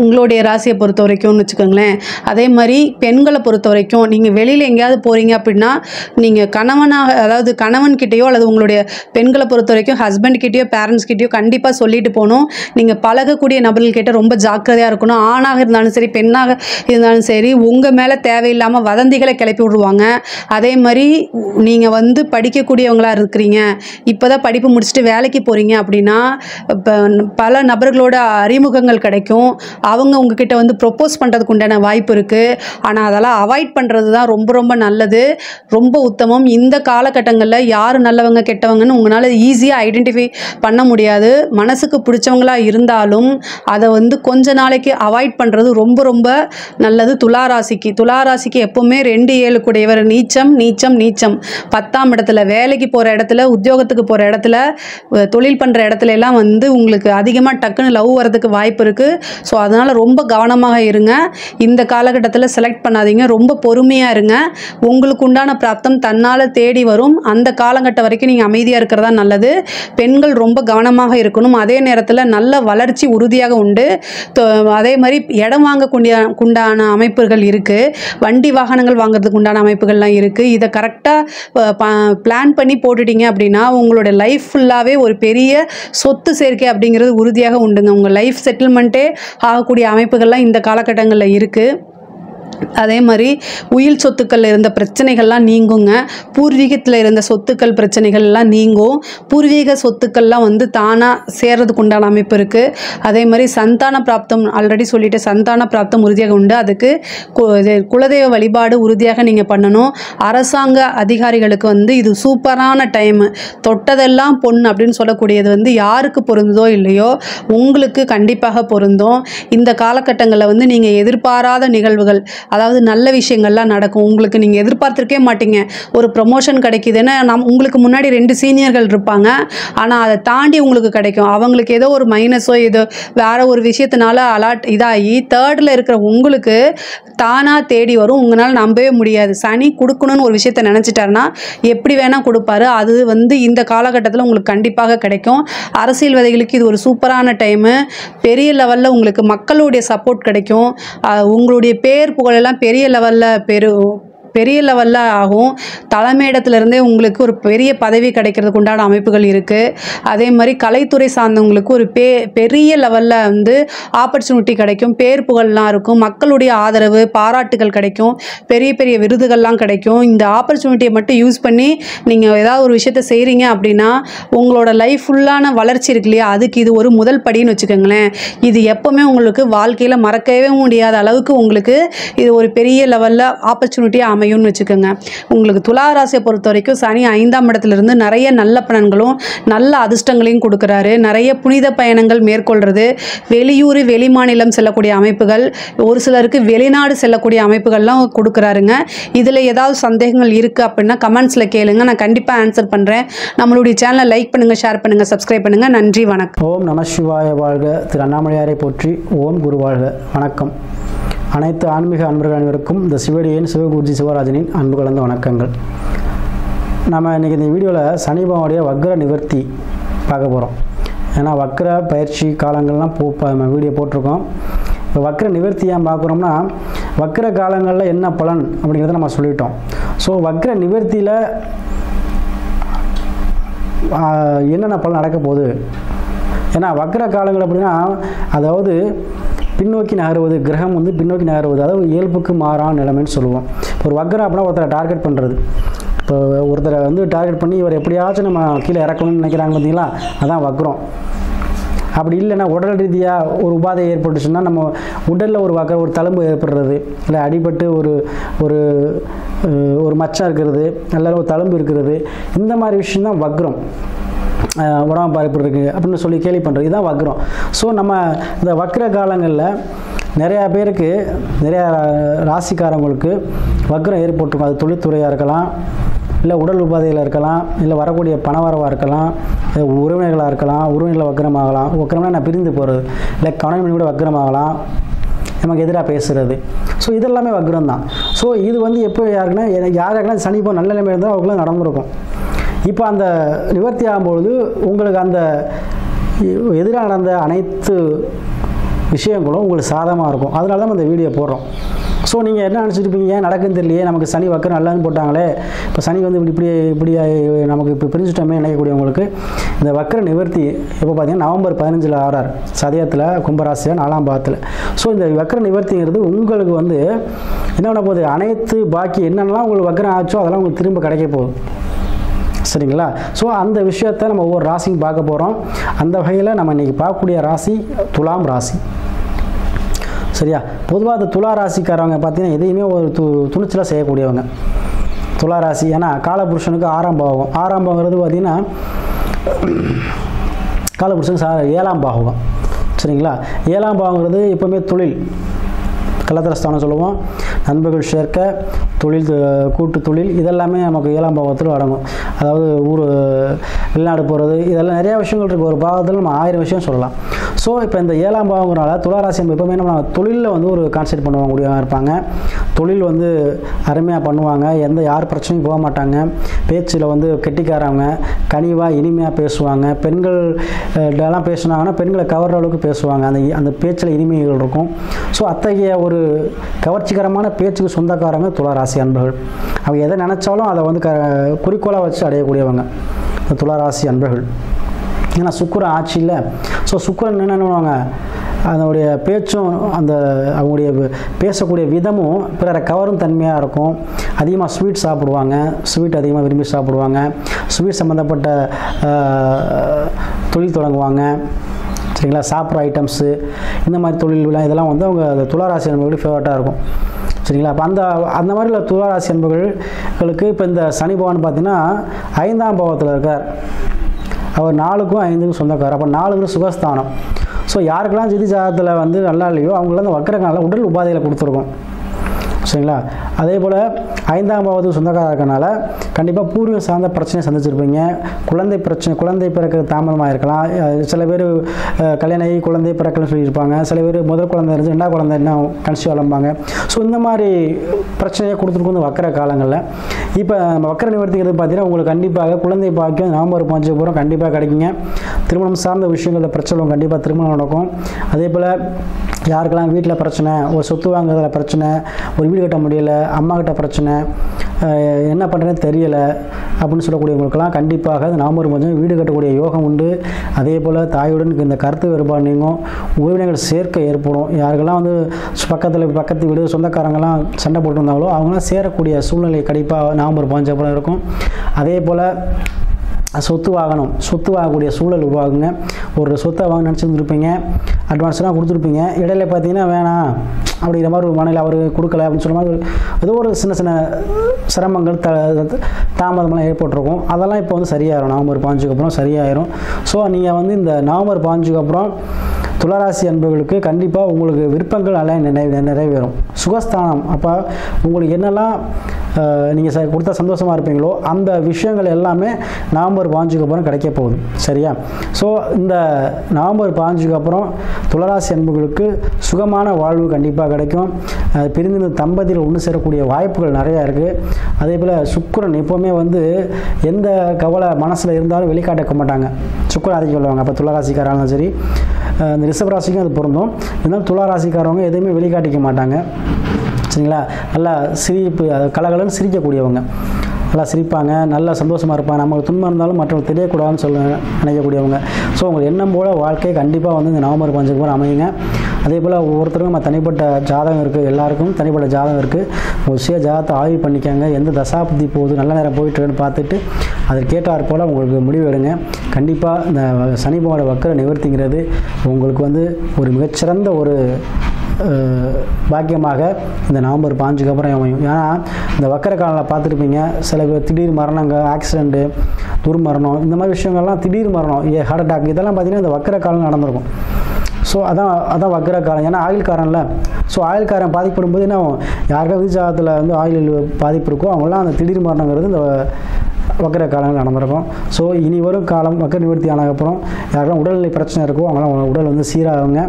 உங்களுடைய ராசியை பொறுத்த வரைக்கும்னு வச்சுக்கோங்களேன். அதே மாதிரி பெண்களை பொறுத்த வரைக்கும் நீங்கள் வெளியில் எங்கேயாவது போகிறீங்க அப்படின்னா நீங்கள் அதாவது கணவன்கிட்டயோ அல்லது உங்களுடைய பெண்களை பொறுத்த வரைக்கும் ஹஸ்பண்ட்கிட்டயோ பேரண்ட்ஸ்கிட்டயோ கண்டிப்பாக சொல்லிட்டு போகணும். நீங்கள் பழகக்கூடிய நபர்கள்கிட்ட ரொம்ப ஜாக்கிரதையாக இருக்கணும். ஆணாக இருந்தாலும் சரி பெண்ணாக இருந்தாலும் சரி உங்கள் மேலே தேவையில்லாமல் வதந்திகளை கிளப்பி விடுவாங்க. அதே மாதிரி நீங்கள் வந்து படிக்கக்கூடியவங்களாக இருக்கிறீங்க, இப்போ தான் படிப்பு முடிச்சுட்டு வேலைக்கு போகிறீங்க அப்படின்னா பல நபர்களோட அறிமுகங்கள் கிடைக்கும். அவங்க உங்ககிட்ட வந்து ப்ரொப்போஸ் பண்ணுறதுக்கு உண்டான வாய்ப்பு இருக்குது. ஆனால் அதெல்லாம் அவாய்ட் பண்ணுறது தான் ரொம்ப ரொம்ப நல்லது, ரொம்ப உத்தமம். இந்த காலகட்டங்களில் யார் நல்லவங்க கெட்டவங்கன்னு உங்களால் ஈஸியாக ஐடென்டிஃபை பண்ண முடியாது. மனசுக்கு பிடிச்சவங்களாக இருந்தாலும் அதை வந்து கொஞ்ச நாளைக்கு அவாய்ட் பண்ணுறது ரொம்ப ரொம்ப நல்லது. துளாராசிக்கு எப்போவுமே 2-7 கூடியவர் நீச்சம் நீச்சம் நீச்சம். 10ஆம் இடத்துல, வேலைக்கு போகிற இடத்துல, உத்தியோகத்துக்கு போகிற இடத்துல, தொழில் பண்ணுற இடத்துல எல்லாம் வந்து உங்களுக்கு அதிகமாக டக்குன்னு லவ் வரதுக்கு வாய்ப்பு இருக்குது. ஸோ அதனால் ரொம்ப கவனமாக இருங்க. இந்த காலகட்டத்தில் செலக்ட் பண்ணாதீங்க, ரொம்ப பொறுமையாக இருங்க. உங்களுக்கு உண்டான பிராப்தம் தன்னால் தேடி வரும். அந்த காலகட்டம் வரைக்கும் நீங்கள் அமைதியாக இருக்கிறதா நல்லது. பெண்கள் ரொம்ப கவனமாக இருக்கணும். அதே நேரத்தில் நல்ல வளர்ச்சி உறுதியாக உண்டு. அதே மாதிரி இடம் வாங்கக்கூடிய அமைப்புகள் இருக்குது, வண்டி வாகனங்கள் வாங்குறதுக்கு உண்டான அமைப்புகள்லாம் இருக்குது. இதை கரெக்டாக பிளான் பண்ணி போட்டுட்டீங்க அப்படின்னா உங்களோட லைஃப் ஃபுல்லாகவே ஒரு பெரிய சொத்து சேர்க்கை அப்படிங்கிறது உறுதியாக உண்டுங்க. உங்கள் லைஃப் செட்டில்மெண்ட்டே ஆகக்கூடிய அமைப்புகள்லாம் இந்த காலகட்டங்களில் இருக்குது. அதே மாதிரி உயில் சொத்துக்கள் இருந்த பிரச்சனைகள்லாம் நீங்குங்க. பூர்வீகத்தில் இருந்த சொத்துக்கள் பிரச்சனைகள்லாம் நீங்கும். பூர்வீக சொத்துக்கள்லாம் வந்து தானாக சேர்றதுக்கு உண்டான அமைப்பு இருக்குது. அதே மாதிரி சந்தான பிராப்தம் ஆல்ரெடி சொல்லிட்டு சந்தான பிராப்தம் உறுதியாக உண்டு. அதுக்கு குலதெய்வ வழிபாடு உறுதியாக நீங்கள் பண்ணணும். அரசாங்க அதிகாரிகளுக்கு வந்து இது சூப்பரான டைமு. தொட்டதெல்லாம் பொண்ணு அப்படின்னு சொல்லக்கூடியது வந்து யாருக்கு பொருந்ததோ இல்லையோ உங்களுக்கு கண்டிப்பாக பொருந்தும். இந்த காலகட்டங்களில் வந்து நீங்கள் எதிர்பாராத நிகழ்வுகள், அதாவது நல்ல விஷயங்கள்லாம் நடக்கும். உங்களுக்கு நீங்கள் எதிர்பார்த்துருக்கே மாட்டீங்க. ஒரு ப்ரமோஷன் கிடைக்குதுன்னா உங்களுக்கு முன்னாடி 2 சீனியர்கள் இருப்பாங்க, ஆனால் அதை தாண்டி உங்களுக்கு கிடைக்கும். அவங்களுக்கு ஏதோ ஒரு மைனஸோ ஏதோ வேறு ஒரு விஷயத்தினால இதாகி 3rd இருக்கிற உங்களுக்கு தானாக தேடி வரும். உங்களால் நம்பவே முடியாது. சனி கொடுக்கணும்னு ஒரு விஷயத்த நினச்சிட்டாருன்னா எப்படி வேணால் கொடுப்பாரு. அது வந்து இந்த காலகட்டத்தில் உங்களுக்கு கண்டிப்பாக கிடைக்கும். அரசியல்வாதிகளுக்கு இது ஒரு சூப்பரான டைமு. பெரிய லெவலில் உங்களுக்கு மக்களுடைய சப்போர்ட் கிடைக்கும். உங்களுடைய பேர் புகழெல்லாம் பெரிய லெவலில் ஆகும். தலைமையிடத்துலேருந்தே உங்களுக்கு ஒரு பெரிய பதவி கிடைக்கிறதுக்கு உண்டான அமைப்புகள் இருக்குது. அதே மாதிரி கலைத்துறை சார்ந்தவங்களுக்கு ஒரு பெரிய லெவலில் வந்து ஆப்பர்ச்சுனிட்டி கிடைக்கும். பேர் புகழ்லாம் இருக்கும். மக்களுடைய ஆதரவு பாராட்டுகள் கிடைக்கும். பெரிய பெரிய விருதுகள்லாம் கிடைக்கும். இந்த ஆப்பர்ச்சுனிட்டியை மட்டும் யூஸ் பண்ணி நீங்கள் ஏதாவது ஒரு விஷயத்தை செய்கிறீங்க அப்படின்னா உங்களோட லைஃப் ஃபுல்லான வளர்ச்சி இருக்கு இல்லையா, அதுக்கு இது ஒரு முதல் படின்னு வச்சுக்கோங்களேன். இது எப்போவுமே உங்களுக்கு வாழ்க்கையில் மறக்கவே முடியாத அளவுக்கு உங்களுக்கு இது ஒரு பெரிய லெவலில் ஆப்பர்ச்சுனிட்டியாக அமையும்னு வச்சுக்கோங்க. உங்களுக்கு துளாராசியை பொறுத்த வரைக்கும் சனி 5ஆம் இடத்துலேருந்து நிறைய நல்ல பலன்களும் நல்ல அதிர்ஷ்டங்களையும் கொடுக்குறாரு. நிறைய புனித பயணங்கள் மேற்கொள்கிறது, வெளியூர் வெளிமாநிலம் செல்லக்கூடிய அமைப்புகள், ஒரு சிலருக்கு வெளிநாடு செல்லக்கூடிய அமைப்புகள்லாம் கொடுக்குறாருங்க. இதில் ஏதாவது சந்தேகங்கள் இருக்குது அப்படின்னா கமெண்ட்ஸில் கேளுங்க, நான் கண்டிப்பாக ஆன்சர் பண்ணுறேன். நம்மளுடைய சேனலை லைக் பண்ணுங்கள், ஷேர் பண்ணுங்கள், சப்ஸ்கிரைப் பண்ணுங்கள். நன்றி, வணக்கம். ஓம் நம சிவாய வாழ்க. திரு அண்ணாமலையாரை போற்றி. ஓம் குரு வாழ்க. வணக்கம். அனைத்து ஆன்மீக அன்பர்கள் அனைவருக்கும் இந்த சிவடியின் சிவகுருஜி சிவராஜனின் அன்பு கலந்த வணக்கங்கள். நம்ம இன்றைக்கி இந்த வீடியோவில் சனி பகவானுடைய வக்ர நிவர்த்தி பார்க்க போகிறோம். ஏன்னா வக்ர பயிற்சி காலங்கள்லாம் நம்ம வீடியோ போட்டிருக்கோம். இப்போ வக்ர நிவர்த்தி ஏன் பார்க்குறோம்னா வக்ர காலங்களில் என்ன பலன் அப்படிங்கிறத நம்ம சொல்லிட்டோம். ஸோ வக்ர நிவர்த்தியில் என்னென்ன பலன் நடக்க போகுது, ஏன்னா வக்ர காலங்கள் அப்படின்னா அதாவது பின்னோக்கி நகருவது, கிரகம் வந்து பின்னோக்கி நகருவது, அதாவது இயல்புக்கு மாறான நிலைமைன்னு சொல்லுவோம். ஒரு வக்ரம் அப்படின்னா ஒருத்தரை டார்கெட் பண்ணுறது. இப்போ ஒருத்தரை வந்து டார்கெட் பண்ணி இவர் எப்படியாச்சும் நம்ம கீழே இறக்கணும்னு நினைக்கிறாங்க பார்த்தீங்களா, அதான் வக்ரம். அப்படி இல்லைன்னா உடல் ரீதியாக ஒரு உபாதை ஏற்பட்டுச்சுன்னா நம்ம உடலில் ஒரு தழும்பு ஏற்படுறது, இல்லை அடிபட்டு ஒரு மச்சம் இருக்கிறது, நல்ல ஒரு தழும்பு இருக்கிறது, இந்த மாதிரி விஷயம்தான் வக்ரம். உடம்பு பாதிப்பு இருக்குது அப்படின்னு சொல்லி கேள்வி பண்ணுறது, இதுதான் வக்ரம். ஸோ நம்ம இந்த வக்ர காலங்களில் நிறையா பேருக்கு, நிறையா ராசிக்காரங்களுக்கு வக்ரம் ஏற்பட்டிருக்கும். அது தொழில்துறையாக இருக்கலாம், இல்லை உடல் உபாதையில் இருக்கலாம், இல்லை வரக்கூடிய பணவரவாக இருக்கலாம், உறவினர்களாக இருக்கலாம், உறவினர்களை வக்ரமாகலாம். வக்ரம்னா நான் பிரிந்து போகிறது, இல்லை கணவன் கூட வக்ரமாகலாம், நமக்கு எதிராக பேசுகிறது. ஸோ இதெல்லாமே வக்ரம் தான். ஸோ இது வந்து எப்போ யாருக்குன்னா சனி இப்போ நல்ல நிலைமை இருந்தால் அவங்களும் நடந்திருக்கும். இப்போ அந்த நிவர்த்தி ஆகும்பொழுது உங்களுக்கு அந்த எதிராக நடந்த அனைத்து விஷயங்களும் உங்களுக்கு சாதகமாக இருக்கும். அதனால தான் இந்த வீடியோ போடுறோம். ஸோ நீங்கள் என்ன நினச்சிருப்பீங்க, நடக்குன்னு தெரியலையே, நமக்கு சனி வக்கரம் நல்லான்னு போட்டாங்களே, இப்போ சனி வந்து இப்படி நமக்கு இப்போ பிரிஞ்சுட்டோமே நினைக்கக்கூடியவங்களுக்கு இந்த வக்கர நிவர்த்தி எப்போ பார்த்தீங்கன்னா நவம்பர் 15 ஆறார் சதயத்தில் கும்பராசியில் 4ஆம் பாவத்தில். ஸோ இந்த வக்கர நிவர்த்திங்கிறது உங்களுக்கு வந்து என்ன பண்ண போகுது, அனைத்து பாக்கி என்னென்னலாம் உங்களுக்கு வக்கரம் ஆச்சோ அதெல்லாம் உங்களுக்கு திரும்ப கிடைக்க போகுது. சரிங்களா? ஸோ அந்த விஷயத்தை நம்ம ஒவ்வொரு ராசியும் பார்க்க போகிறோம். அந்த வகையில் நம்ம இன்றைக்கி பார்க்கக்கூடிய ராசி துலாம் ராசி. சரியா? பொதுவாக அந்த துலா ராசிக்காரவங்க பார்த்தீங்கன்னா எதையுமே ஒரு துணிச்சலாக செய்யக்கூடியவங்க துலா ராசி. ஏன்னா காலபுருஷனுக்கு 6ஆம் பாவம். 6ஆம் பாவங்கிறது பார்த்தீங்கன்னா காலபுருஷனுக்கு 7ஆம் பாவம். சரிங்களா? 7ஆம் பாவங்கிறது எப்போவுமே தொழில் கலத்திரஸ்தானம் சொல்லுவோம். நண்பர்கள் சேர்க்க, தொழில், கூட்டு தொழில், இதெல்லாமே நமக்கு 7ஆம் பாவத்தில் அடங்கும். அதாவது வெளிநாடு போகிறது, இதெல்லாம் நிறையா விஷயங்கள் இருக்குது. ஒரு பாவத்தில் நம்ம 1000 விஷயம் சொல்லலாம். ஸோ இப்போ இந்த 7ஆம் பாவங்கிறனால துளாராசி எப்போவுமே நம்ம தொழிலில் வந்து ஒரு கான்சென்ட்ரேட் பண்ணுவாங்க இருப்பாங்க. தொழில் வந்து அருமையாக பண்ணுவாங்க. யார் பிரச்சனையும் போக மாட்டாங்க. பேச்சில் வந்து கெட்டிக்காரவங்க, கனிவாக இனிமையாக பேசுவாங்க. பெண்கள் எல்லாம் பேசுனாங்கன்னா பெண்களை கவர்ற அளவுக்கு பேசுவாங்க. அந்த பேச்சில் இனிமைகள் இருக்கும். ஸோ அத்தகைய ஒரு கவர்ச்சிகரமான பேச்சுக்கு சொந்தக்காரங்க துளாராசி அன்பர்கள். அவங்க எதை நினச்சாலும் அதை வந்து குறிக்கோளாக வச்சு அடையக்கூடியவங்க இந்த துளாராசி அன்பர்கள். ஏன்னா சுக்கிரன் ஆட்சி இல்லை. ஸோ சுக்கிரன் என்ன பண்ணுவாங்க, அதனுடைய பேச்சும் அவங்களுடைய பேசக்கூடிய விதமும் பிறரை கவரும் தன்மையாக இருக்கும். அதிகமாக ஸ்வீட் சாப்பிடுவாங்க, ஸ்வீட் அதிகமாக விரும்பி சாப்பிடுவாங்க. ஸ்வீட் சம்மந்தப்பட்ட தொழில் தொடங்குவாங்க. சரிங்களா? சாப்பிட்ற ஐட்டம்ஸு, இந்த மாதிரி தொழில்கள் இதெல்லாம் வந்து அவங்க துளாராசி அன்பர்களுக்கு ஃபேவரட்டாக இருக்கும். சரிங்களா? அப்போ அந்த மாதிரி உள்ள துளாராசி அன்பர்களுக்கு இப்போ இந்த சனி பகவான் பார்த்தீங்கன்னா 5ஆம் பாவத்தில் இருக்கார். அவர் 4க்கும் 5க்கும் சொந்தக்காரர். அப்போ 4ங்கிறது சுகஸ்தானம். ஸோ யாருக்கெல்லாம் ஜிதி ஜாதகத்தில் வந்து நல்லா இல்லையோ அவங்களாம் அந்த வக்கரக்கால உடல் உபாதைகளை கொடுத்துருக்கோம். சரிங்களா? அதே போல் 5ஆம் பாவத்துக்கு சொந்தக்காரர் இருக்கனால கண்டிப்பாக பூர்வீகம் சார்ந்த பிரச்சனையை சந்திச்சிருப்பீங்க. குழந்தை பிரச்சனை, குழந்தை பிறக்கிறது தாமதமாக இருக்கலாம். சில பேர் கல்யாணம் ஆகி குழந்தை பிறக்கலன்னு சொல்லியிருப்பாங்க. சில பேர் முதல் குழந்தை இருந்து 2ஆம் குழந்தை இன்னும் கன்சீவ் ஆலம்பாங்க. ஸோ இந்த மாதிரி பிரச்சனையை கொடுத்துருக்கும் இந்த வக்கர காலங்களில். இப்போ வக்கர நிவர்த்திங்கிறது பார்த்தீங்கன்னா உங்களுக்கு கண்டிப்பாக குழந்தை பாக்கியம் நவம்பர் 15 கண்டிப்பாக கிடைக்குங்க. திருமணம் சார்ந்த விஷயங்களில் பிரச்சனை கண்டிப்பாக திருமணம் நடக்கும். அதே போல் யாருக்கெல்லாம் வீட்டில் பிரச்சனை, ஒரு சொத்து வாங்குறதுல பிரச்சனை, ஒரு வீடு கட்ட முடியலை, அம்மா கிட்ட பிரச்சனை, என்ன பண்ணுறதுன்னு தெரியலை அப்படின்னு சொல்லக்கூடியவங்களுக்கெல்லாம் கண்டிப்பாக இந்த நவம்பர் 15 வீடு கட்டக்கூடிய யோகம் உண்டு. அதே போல் தாயுடன் இந்த கருத்து வேறுபாடு நீங்கும். உறவினர்கள் சேர்க்கை ஏற்படும். யாருக்கெல்லாம் வந்து பக்கத்து வீடு சொந்தக்காரங்கெல்லாம் சண்டை போட்டுருந்தாங்களோ அவங்களாம் சேரக்கூடிய சூழ்நிலை கண்டிப்பாக நவம்பர் 15 இருக்கும். அதே போல் சொத்து வாங்கக்கூடிய சூழல் உருவாகுங்க. ஒரு சொத்தை வாங்க நினச்சிருந்துருப்பீங்க, அட்வான்ஸ்லாம் கொடுத்துருப்பீங்க. இடையில பார்த்தீங்கன்னா வேணாம் அப்படிங்கிற மாதிரி ஒரு மனையில் அவர் கொடுக்கல அப்படின்னு சொல்ல மாதிரி ஏதோ ஒரு சின்ன சிரமங்கள் தாமதமெல்லாம் ஏற்பட்டிருக்கும். அதெல்லாம் இப்போ வந்து சரியாயிரும். நவம்பர் 15 அப்புறம் சரியாயிரும். ஸோ நீங்கள் வந்து இந்த நவம்பர் 15 அப்புறம் துளாராசி அன்பர்களுக்கு கண்டிப்பாக உங்களுக்கு விருப்பங்கள் எல்லாம் நிறைவேறும். சுகஸ்தானம் அப்போ உங்களுக்கு என்னெல்லாம் நீங்கள் கொடுத்தா சந்தோஷமாக இருப்பீங்களோ அந்த விஷயங்கள் எல்லாமே நவம்பர் 15 அப்புறம் கிடைக்க போகுது. சரியா? ஸோ இந்த நவம்பர் 15 அப்புறம் துளாராசி அன்புகளுக்கு சுகமான வாழ்வு கண்டிப்பாக கிடைக்கும். பிரிந்து தம்பதியில் ஒன்று சேரக்கூடிய வாய்ப்புகள் நிறையா இருக்குது. அதே போல் சுக்கிரன் எப்போவுமே வந்து எந்த கவலை மனசில் இருந்தாலும் வெளிக்காட்ட மாட்டாங்க. சுக்கிரன் அதிகம் சொல்லுவாங்க. அப்போ துளாராசிக்காரங்களும் சரி, இந்த ரிஷபராசிக்கும் அது பொருந்தும். இருந்தாலும் துளாராசிக்காரவங்க எதையுமே வெளிக்காட்டிக்க மாட்டாங்க. சரிங்களா? நல்லா சிரிப்பு, கலகலன்னு சிரிக்கக்கூடியவங்க, நல்லா சிரிப்பாங்க, நல்லா சந்தோஷமாக இருப்பாங்க. நமக்கு துன்பம் இருந்தாலும் மற்றவங்க தெரியக்கூடாதுன்னு நினைக்கக்கூடியவங்க. ஸோ உங்கள் எண்ணம் போல் வாழ்க்கை கண்டிப்பாக வந்து இந்த நவம்பர் 15 அமையுங்க. அதே போல் ஒவ்வொருத்தருக்கும் நம்ம தனிப்பட்ட ஜாதகம் இருக்குது. எல்லாருக்கும் தனிப்பட்ட ஜாதகம் இருக்குது. ஒரு சுய ஜாதகத்தை ஆய்வு பண்ணிக்கோங்க. எந்த தசாப்தி போகுது, நல்ல நேரம் போயிட்டுருன்னு பார்த்துட்டு அதற்கேற்றாற் போல் உங்களுக்கு முடிவு எடுங்க. கண்டிப்பாக இந்த சனி பகவானோட வக்கர நிவர்த்திங்கிறது உங்களுக்கு வந்து ஒரு மிகச்சிறந்த ஒரு பாக்கியமாக இந்த நவம்பர் 15 அப்புறம் அமையும். ஏன்னா இந்த வக்கர காலில் பார்த்துருப்பீங்க, சில பேர் திடீர் மரணங்கள், ஆக்சிடெண்ட்டு, துர்மரணம், இந்த மாதிரி விஷயங்கள்லாம் திடீர் மரணம், ஹார்ட் அட்டாக், இதெல்லாம் பார்த்திங்கன்னா இந்த வக்கர காலம் நடந்திருக்கும். ஸோ அதான் வக்கர காலம். ஏன்னா ஆயுள்காரன்ல. ஸோ ஆயுள்காரன் பாதிக்கப்படும் போது என்ன யாருக்கா விஜாதத்தில் வந்து ஆயுள் பாதிப்பு இருக்கோ அவங்களாம் அந்த திடீர் மரணங்கிறது இந்த வக்கர காலங்கள் நடந்திருக்கும். ஸோ இனி வரும் காலம் வக்கர நிவர்த்தி ஆனதுக்கப்புறம் யாருக்கெல்லாம் உடல்நிலை பிரச்சனை இருக்கோ அவங்களாம் உடல் வந்து சீராகுங்க.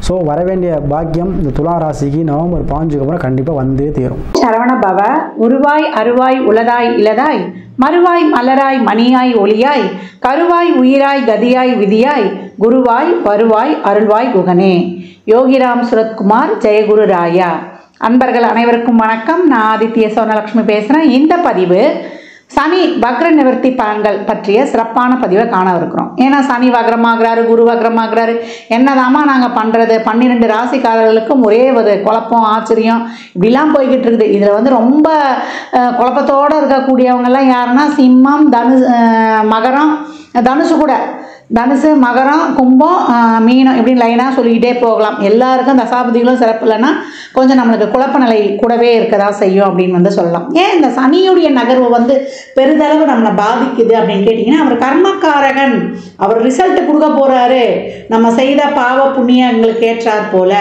ஸோ வரவேண்டிய பாக்கியம் இந்த துலா ராசிக்கு நவம்பர் 15 அப்புறம் கண்டிப்பாக வந்தே தீரும். சரவண பவ. உருவாய் அருவாய் உளதாய் இளதாய் மறுவாய் மலராய் மணியாய் ஒளியாய் கருவாய் உயிராய் கதியாய் விதியாய் குருவாய் வருவாய் அருள்வாய் குகனே. யோகிராம் சுரத்குமார் ஜெயகுரு ராயா. அன்பர்கள் அனைவருக்கும் வணக்கம். நான் ஆதித்ய சோனலக்ஷ்மி பேசுகிறேன். இந்த பதிவு சனி வக்ர நிவர்த்தி பலன்கள் பற்றிய சிறப்பான பதிவை காண இருக்கிறோம். ஏன்னா சனி வக்ரமாகிறாரு, குரு வக்ரமாகிறாரு, என்னதாமா நாங்கள் பண்ணுறது? 12 ராசிக்காரர்களுக்கும் ஒரே ஒரு குழப்பம், ஆச்சரியம் இப்படிலாம் போய்கிட்டு இருக்குது. இதில் ரொம்ப குழப்பத்தோடு இருக்கக்கூடியவங்கெல்லாம் யாருன்னா சிம்மம், மகரம், தனுசு கூட, தனுசு, மகரம், கும்பம், மீனம் இப்படின்னு லைனாக சொல்லிக்கிட்டே போகலாம். எல்லாருக்கும் தசாபதிகளும் சிறப்பு இல்லைன்னா கொஞ்சம் நம்மளுக்கு குழப்ப நிலை கூடவே இருக்கதா செய்யும் அப்படின்னு சொல்லலாம். ஏன் இந்த சனியுடைய நகர்வு பெரிதளவு நம்மளை பாதிக்குது அப்படின்னு கேட்டிங்கன்னா, அவர் கர்மக்காரகன், அவர் ரிசல்ட் கொடுக்க போகிறாரு. நம்ம செய்த பாவ புண்ணியங்களுக்கு ஏற்றார் போல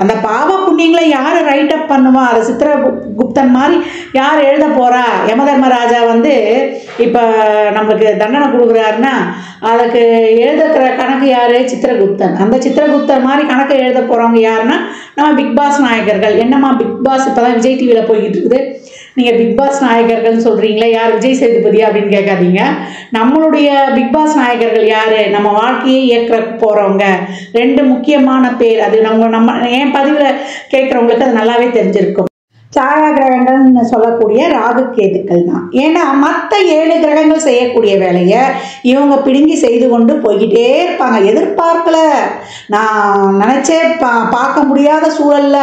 அந்த பாவ புண்ணியங்களை யார் ரைட் அப் பண்ணுவா? அதை சித்திரகுப்தன் மாதிரி யார் எழுத போகிறா? யமதர்மராஜா இப்போ நம்மளுக்கு தண்டனை கொடுக்குறாருன்னா அதுக்கு எழுதுகிற கணக்கு யார்? சித்திரகுப்தன். அந்த சித்திரகுப்தன் மாதிரி கணக்கு எழுத போகிறவங்க யாருன்னா நம்ம பிக் பாஸ் நாயகர்கள். என்னம்மா பிக் பாஸ் இப்போ தான் விஜய் டிவியில் போய்கிட்டு இருக்குது, நீங்கள் பிக் பாஸ் நாயகர்கள்னு சொல்கிறீங்களே, யார்? விஜய் சேதுபதி அப்படின்னு கேட்காதீங்க. நம்மளுடைய பிக் பாஸ் நாயகர்கள் யார்? நம்ம வாழ்க்கையை இயக்க போகிறவங்க. 2 முக்கியமான பேர். அது நம்ம என் பதிவில் கேட்குறவங்களுக்கு அது நல்லாவே தெரிஞ்சிருக்கும். சாயா கிரகங்கள்னு சொல்லக்கூடிய ராகு கேதுக்கள் தான். ஏன்னா மற்ற 7 கிரகங்கள் செய்யக்கூடிய வேலையை இவங்க பிடுங்கி செய்து கொண்டு போய்கிட்டே இருப்பாங்க. எதிர்பார்க்கல, நான் நினச்சே பார்க்க முடியாத சூழல்ல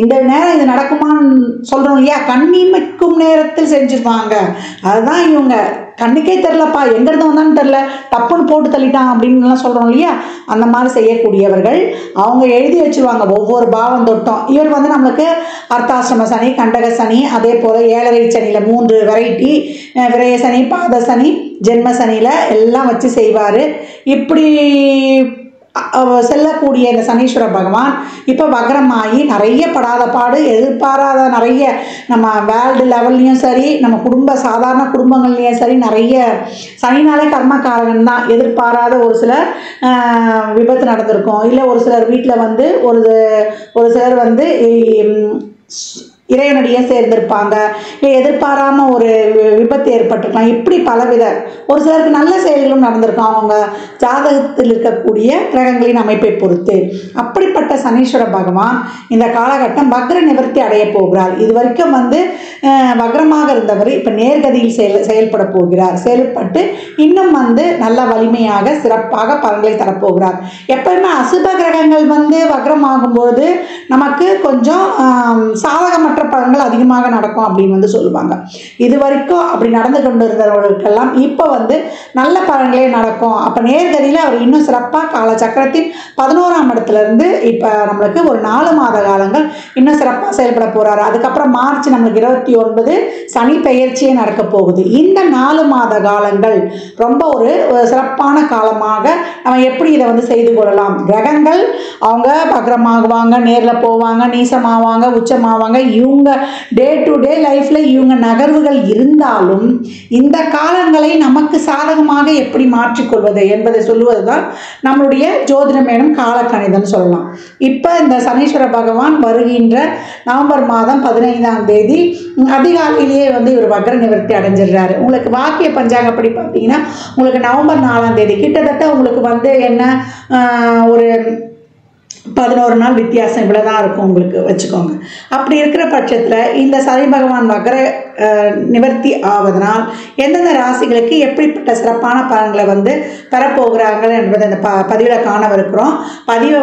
இந்த நேரம் இது நடக்குமான்னு சொல்கிறோம் இல்லையா, கண்ணிமைக்கும் நேரத்தில் செஞ்சுருவாங்க. அதுதான் இவங்க கண்ணுக்கே தெரிலப்பா, எங்கேருந்து வந்தான்னு தெரில, டப்புன்னு போட்டு தள்ளிட்டான் அப்படின்லாம் சொல்கிறோம் இல்லையா, அந்த மாதிரி செய்யக்கூடியவர்கள். அவங்க எழுதி வச்சுருவாங்க ஒவ்வொரு பாவம் தொட்டும். இவர் நம்மளுக்கு அர்த்தாசிரம சனி, கண்டக சனி, அதே போல் 7ரை சனியில் 3 வெரைட்டி, விரய சனி, பாத சனி, ஜென்ம சனியில் எல்லாம் வச்சு செய்வார். இப்படி செல்லக்கூடிய இந்த சனீஸ்வர பகவான் இப்போ வக்ரமாகி நிறைய படாத பாடு, எதிர்பாராத நிறைய நம்ம வேர்ல்டு லெவல்லையும் சரி, நம்ம சாதாரண குடும்பங்கள்லேயும் சரி, நிறைய சனினாலே கர்மக்காரகன் தான். எதிர்பாராத ஒரு சிலர் விபத்து நடந்திருக்கும், இல்லை ஒரு சிலர் வீட்டில் ஒரு சிலர் இறைவனடியே சேர்ந்திருப்பாங்க, இல்லை எதிர்பாராமல் ஒரு விபத்து ஏற்பட்டிருக்கலாம். இப்படி பலவித ஒரு சிலருக்கு நல்ல செயல்களும் நடந்திருக்கும் அவங்க ஜாதகத்தில் இருக்கக்கூடிய கிரகங்களின் அமைப்பை பொறுத்து. அப்படிப்பட்ட சனீஸ்வர பகவான் இந்த காலகட்டம் வக்ர நிவர்த்தி அடைய போகிறார். இது வரைக்கும் வக்ரமாக இருந்தவர் இப்போ நேர்கதியில் செயல்பட போகிறார். செயல்பட்டு இன்னும் நல்ல வலிமையாக சிறப்பாக பலன்களை தரப்போகிறார். எப்பவுமே அசுப கிரகங்கள் வக்ரமாகும்போது நமக்கு கொஞ்சம் சாதகமற்ற பலன்கள் அதிகமாக நடக்கும் அப்படின்னு சொல்லுவாங்க. இது வரைக்கும் அப்படி நடந்து கொண்டு இருந்தவர்களுக்கெல்லாம் இப்போ நல்ல பலன்களே நடக்கும். அப்போ நேர்கதியில் அவர் இன்னும் சிறப்பாக காலச்சக்கரத்தின் 11ஆம் இடத்துலேருந்து இப்போ நம்மளுக்கு ஒரு 4 மாத காலங்கள் இன்னும் சிறப்பாக செயல்பட போகிறாரு. அதுக்கப்புறம் மார்ச் நம்மளுக்கு 29 சனி பெயர்ச்சியே நடக்க போகுது. இந்த 4 மாத காலங்கள் ரொம்ப ஒரு சிறப்பான காலமாக நம்ம எப்படி இதை செய்து கொள்ளலாம்? கிரகங்கள் அவங்க வக்ரமாகுவாங்க, நேரில் போவாங்க, நீசமாவாங்க, உச்சமாவாங்க. இவங்க டே டு டே லைஃப்பில் இவங்க நகர்வுகள் இருந்தாலும் இந்த காலங்களை நமக்கு சாதகமாக எப்படி மாற்றிக்கொள்வது என்பதை சொல்லுவது தான் நம்மளுடைய ஜோதிடம் எனும் காலக்கணிதம் சொல்லலாம். இப்போ இந்த சனீஸ்வர பகவான் வருகின்ற நவம்பர் மாதம் 15ஆம் தேதி அதிகாலையிலேயே இவர் வக்ர நிவர்த்தி அடைஞ்சிடுறாரு. உங்களுக்கு வாக்கிய பஞ்சாங்கப்படி பார்த்தீங்கன்னா உங்களுக்கு நவம்பர் 4ஆம் தேதி கிட்டத்தட்ட உங்களுக்கு என்ன ஒரு 11 நாள் வித்தியாசம் இவ்வளோதான் இருக்கும் உங்களுக்கு வச்சுக்கோங்க. அப்படி இருக்கிற பட்சத்தில் இந்த சனி பகவான் வக்ர நிவர்த்தி ஆவதனால் எந்தெந்த ராசிகளுக்கு எப்படிப்பட்ட சிறப்பான பலன்களை பெறப்போகிறாங்க என்பதை இந்த பதிவில் காணவிருக்கிறோம். பதிவை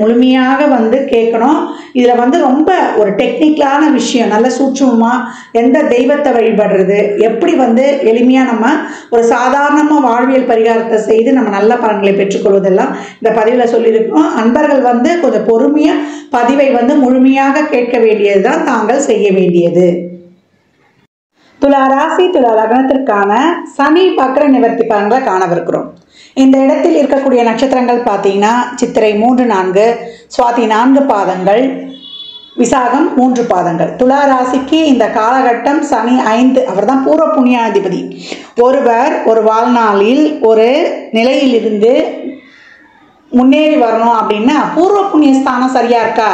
முழுமையாக கேட்கணும். இதில் ரொம்ப ஒரு டெக்னிக்கலான விஷயம், நல்ல சூட்சமமாக எந்த தெய்வத்தை வழிபடுறது, எப்படி எளிமையாக நம்ம ஒரு சாதாரணமாக வாழ்வியல் பரிகாரத்தை செய்து நம்ம நல்ல பலன்களை பெற்றுக்கொள்வதெல்லாம் இந்த பதிவில் சொல்லியிருக்கோம். அன்பர்கள் கொஞ்சம் பொறுமையாக பதிவை முழுமையாக கேட்க வேண்டியது தான் தாங்கள் செய்ய வேண்டியது. துலா ராசி துலா லக்னத்திற்கான சனி வக்ர நிவர்த்தி பலன்களை காணவிருக்கிறோம். இந்த இடத்தில் இருக்கக்கூடிய நட்சத்திரங்கள் பார்த்தீங்கன்னா சித்திரை 3, 4, சுவாதி 4 பாதங்கள், விசாகம் 3 பாதங்கள். துலா ராசிக்கு இந்த காலகட்டம் சனி 5, அவர் தான் பூர்வ புண்ணியாதிபதி. ஒருவர் ஒரு வாழ்நாளில் ஒரு நிலையிலிருந்து முன்னேறி வரணும் அப்படின்னா பூர்வ புண்ணியஸ்தானம் சரியாக இருக்கா?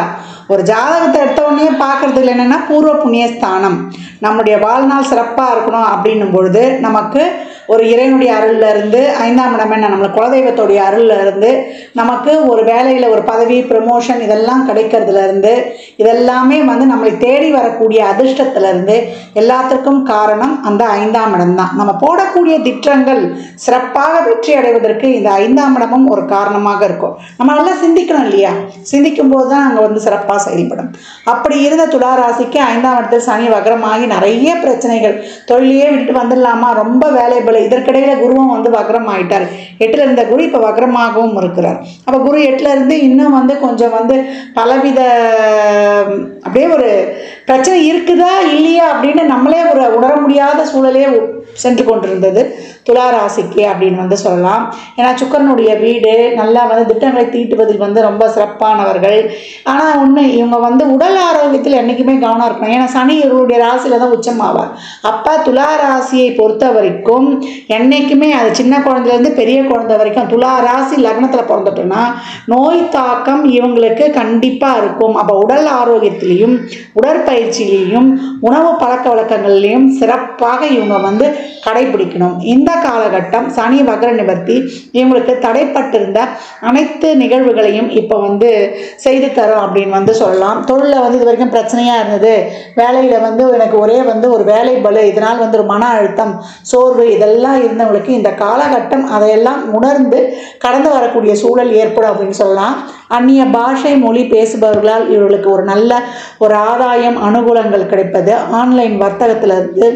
ஒரு ஜாதகத்தை எடுத்த உடனே பார்க்குறதுல என்னென்னா பூர்வ புண்ணியஸ்தானம் நம்முடைய வாழ்நாள் சிறப்பாக இருக்கணும் அப்படின்னும் பொழுது நமக்கு ஒரு இறைவனுடைய அருளில் இருந்து 5ஆம் இடம் என்ன நம்மளை குலதெய்வத்தோடைய அருளில் இருந்து நமக்கு ஒரு வேலையில் ஒரு பதவி ப்ரமோஷன் இதெல்லாம் கிடைக்கிறதுலேருந்து இதெல்லாமே வந்து நம்மளை தேடி வரக்கூடிய அதிர்ஷ்டத்துலேருந்து எல்லாத்துக்கும் காரணம் அந்த 5ஆம் இடம் தான். நம்ம போடக்கூடிய திட்டங்கள் சிறப்பாக வெற்றி அடைவதற்கு இந்த 5ஆம் இடமும் ஒரு காரணமாக இருக்கும். நம்ம நல்லா சிந்திக்கணும் இல்லையா? சிந்திக்கும் போது தான் அங்கே வந்து சிறப்பாக செயல்படும். அப்படி இருந்த துளாராசிக்கு 5ஆம் இடத்தில் சனி வக்ரமாகி நிறைய பிரச்சனைகள், தொழிலையே விட்டுட்டு வந்துடலாமா, ரொம்ப வேலை பல. இதற்கிடையில குருவும் வந்து வக்ரம் ஆயிட்டார். 8ல் இருந்த குரு இப்போ வக்ரமாகவும் இருக்கிறார். அப்போ குரு 8ல் இருந்து இன்னும் வந்து கொஞ்சம் வந்து பலவித அப்படியே ஒரு பிரச்சனை இருக்குதா இல்லையா அப்படின்னு நம்மளே ஒரு உணர முடியாத சூழலே சென்று கொண்டிருந்தது துளாராசிக்கு அப்படின்னு வந்து சொல்லலாம். ஏன்னா சுக்கிரனுடைய வீடு நல்லா வந்து திட்டங்களை தீட்டுவதில் வந்து ரொம்ப சிறப்பானவர்கள். ஆனால் ஒன்று இவங்க வந்து உடல் ஆரோக்கியத்தில் என்றைக்குமே கவனம் இருக்கணும். ஏன்னா சனி இவருடைய ராசியில் தான் உச்சமாவார். அப்போ துளாராசியை பொறுத்த வரைக்கும் என்றைக்குமே அது சின்ன குழந்தைலேருந்து பெரிய குழந்தை வரைக்கும் துளாராசி லக்னத்தில் பிறந்துட்டோன்னா நோய் தாக்கம் இவங்களுக்கு கண்டிப்பாக இருக்கும். அப்போ உடல் ஆரோக்கியத்திலையும் உடற்பயிற்சியிலையும் உணவு பழக்க வழக்கங்கள்லையும் சிறப்பாக இவங்க வந்து கடைபிடிக்கணும். இந்த காலகட்டம் சனி வக்ர நிவர்த்தி இவங்களுக்கு தடைப்பட்டிருந்த அனைத்து நிகழ்வுகளையும் இப்போ வந்து செய்து தரும் அப்படின்னு வந்து சொல்லலாம். தொழிலில் வந்து இது வரைக்கும் பிரச்சனையாக இருந்தது, வேலையில் வந்து எனக்கு ஒரே வந்து ஒரு வேலை பலு, இதனால் வந்து ஒரு மன அழுத்தம் சோர்வு இதெல்லாம் இருந்தவங்களுக்கு இந்த காலகட்டம் அதையெல்லாம் உணர்ந்து கடந்து வரக்கூடிய சூழல் ஏற்படும் அப்படின்னு சொல்லலாம். அந்நிய பாஷை மொழி பேசுபவர்களால் இவர்களுக்கு ஒரு நல்ல ஒரு ஆதாயம் அனுகூலங்கள் கிடைப்பது, ஆன்லைன் வர்த்தகத்திலிருந்து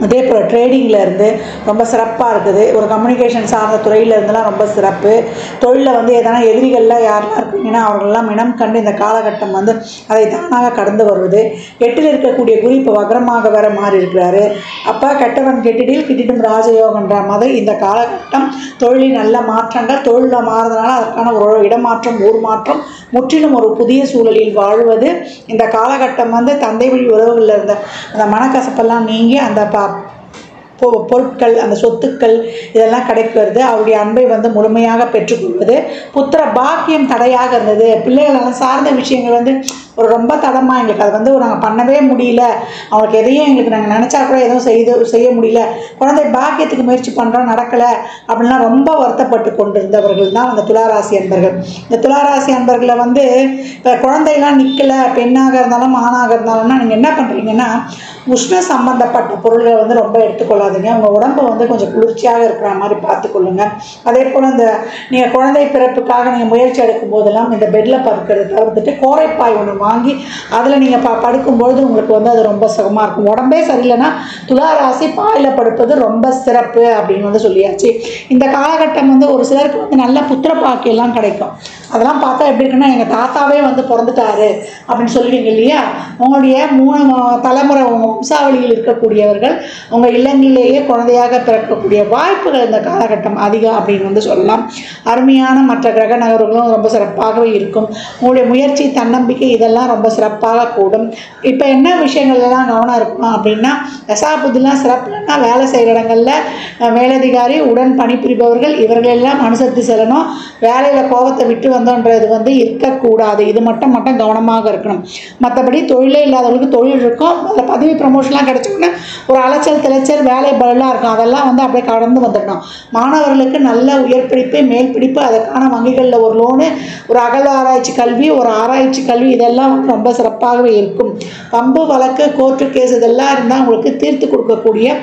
அதே போல் ட்ரேடிங்கில் இருந்து ரொம்ப சிறப்பாக இருக்குது. ஒரு கம்யூனிகேஷன் சார்ந்த துறையில் இருந்தெல்லாம் ரொம்ப சிறப்பு. தொழிலில் வந்து எதனா எதிரிகள்லாம் யாரெல்லாம் இருக்கீங்கன்னா அவர்களெல்லாம் இனம் கண்டு இந்த காலகட்டம் வந்து அதை தானாக கடந்து வருவது. 8ல் இருக்கக்கூடிய குரு இப்போ வக்ரமாக வேற மாறி இருக்கிறாரு. அப்போ கெட்டவன் கெட்டிடில் கிட்டிடும் ராஜயோகன்ற மாதிரி இந்த காலகட்டம் தொழிலில் நல்ல மாற்றங்கள், தொழிலில் மாறுறதுனால அதற்கான ஒரு இடமாற்றம், ஊர் மாற்றம், முற்றிலும் ஒரு புதிய சூழலில் வாழ்வது. இந்த காலகட்டம் வந்து தந்தை வழி உறவுகளில் இருந்த அந்த மனக்கசப்பெல்லாம் நீங்கி அந்த பொருட்கள், அந்த சொத்துக்கள் இதெல்லாம் கிடைக்கிறது. அவருடைய அன்பை வந்து முழுமையாக பெற்றுக்கொள்வது. புத்திர பாக்கியம் தடையாக இருந்தது, பிள்ளைகளெல்லாம் சார்ந்த விஷயங்கள் வந்து ஒரு ரொம்ப தடமாக எங்களுக்கு அது வந்து நாங்கள் பண்ணவே முடியல, அவங்களுக்கு எதையும் எங்களுக்கு நாங்கள் நினச்சா கூட எதுவும் செய்ய முடியல, குழந்தை பாக்கியத்துக்கு முயற்சி பண்ணுறோம் நடக்கலை அப்படின்லாம் ரொம்ப வருத்தப்பட்டு கொண்டிருந்தவர்கள் தான் அந்த துளாராசி அன்பர்கள். இந்த துளாராசி அன்பர்களை வந்து இப்போ குழந்தையெல்லாம் நிற்கலை, பெண்ணாக இருந்தாலும் ஆணாக இருந்தாலும்னா நீங்கள் என்ன பண்ணுறீங்கன்னா உஷ்ண சம்பந்தப்பட்ட பொருள்களை வந்து ரொம்ப எடுத்துக்கொள்ளாதீங்க. உங்கள் உடம்பை வந்து கொஞ்சம் குளிர்ச்சியாக இருக்கிற மாதிரி பார்த்துக்கொள்ளுங்க. அதே போல் இந்த நீங்கள் குழந்தை பிறப்புக்காக நீங்கள் முயற்சி எடுக்கும் போதெல்லாம் இந்த பெட்டில் படுக்கிறது தவிர்த்துட்டு கோரைப்பாய் ஒன்று வாங்கி அதில் நீங்கள் படுக்கும்பொழுது உங்களுக்கு வந்து அது ரொம்ப சுகமாக இருக்கும். உடம்பே சரியில்லைன்னா துளாராசி பாயில் படுப்பது ரொம்ப சிறப்பு அப்படின்னு வந்து சொல்லியாச்சு. இந்த காலகட்டம் வந்து ஒரு சிலருக்கு வந்து நல்ல புத்திர பாக்கியெல்லாம் கிடைக்கும். அதெல்லாம் பார்த்தா எப்படி இருக்குன்னா எங்கள் தாத்தாவே வந்து பிறந்துட்டாரு அப்படின்னு சொல்லுவீங்க இல்லையா? உங்களுடைய 3 தலைமுறை வம்சாவளியில் இருக்கக்கூடியவர்கள் உங்கள் இல்லங்களிலேயே குழந்தையாக பிறக்கக்கூடிய வாய்ப்புகள் இந்த காலகட்டம் அதிகம் அப்படின்னு வந்து சொல்லலாம். அருமையான மற்ற கிரக நகர்களும் ரொம்ப சிறப்பாகவே இருக்கும். உங்களுடைய முயற்சி, தன்னம்பிக்கை இதெல்லாம் ரொம்ப சிறப்பாக கூடும். இப்போ என்ன விஷயங்கள்லாம் கவனம் இருக்கணும் அப்படின்னா தசாபுத்திலாம் சிறப்புனா வேலை செய்கிற இடங்களில் மேலதிகாரி, உடன் பணிபுரிபவர்கள் இவர்களெல்லாம் அனுசரித்து செல்லணும். வேலையில் கோபத்தை விட்டு வந்தோன்றது வந்து இருக்கக்கூடாது. இது மட்டும் கவனமாக இருக்கணும். மற்றபடி தொழிலே இல்லாதவங்களுக்கு தொழில் இருக்கும். அதில் பதவி ப்ரமோஷன்லாம் கிடைச்சோன்னா ஒரு அலைச்சல் திளைச்சல் வேலை பலெல்லாம் இருக்கும். அதெல்லாம் வந்து அப்படியே கடந்து வந்துடணும். மாணவர்களுக்கு நல்ல உயர்பிடிப்பு, மேல் பிடிப்பு, அதற்கான வங்கிகளில் ஒரு லோனு, ஒரு அகல் ஆராய்ச்சி கல்வி, ஒரு ஆராய்ச்சி கல்வி இதெல்லாம் வந்து ரொம்ப சிறப்பாகவே இருக்கும். பம்பு வழக்கு, கோர்ட்டு கேஸ் இதெல்லாம் இருந்தால் உங்களுக்கு தீர்த்து கொடுக்கக்கூடிய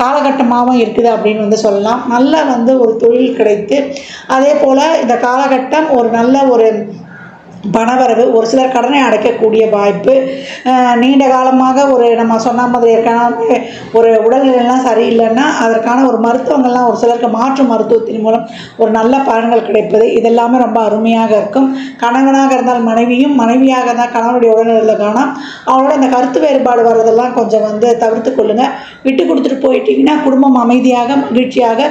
காலகட்டமாகவும் இருக்குது அப்படின்னு வந்து சொல்லலாம். நல்ல வந்து ஒரு தொழில் கிடைத்து அதே போல் இந்த காலகட்டம் ஒரு நல்ல ஒரு பணவரவு, ஒரு சிலர் கடனை அடைக்கக்கூடிய வாய்ப்பு, நீண்ட காலமாக ஒரு நம்ம சொன்ன மாதிரி ஏற்கனவே ஒரு உடல்நிலையெல்லாம் சரியில்லைன்னா அதற்கான ஒரு மருத்துவங்கள்லாம் ஒரு சிலருக்கு மாற்று மருத்துவத்தின் மூலம் ஒரு நல்ல பலன்கள் கிடைப்பது இதெல்லாமே ரொம்ப அருமையாக இருக்கும். கணவனாக இருந்தால் மனைவியும், மனைவியாக இருந்தால் கணவனுடைய உடல்நிலையில் காணும். அவங்களோட இந்த கருத்து வேறுபாடு வர்றதெல்லாம் கொஞ்சம் வந்து தவிர்த்து கொள்ளுங்கள். விட்டு கொடுத்துட்டு போயிட்டீங்கன்னா குடும்பம் அமைதியாக மகிழ்ச்சியாக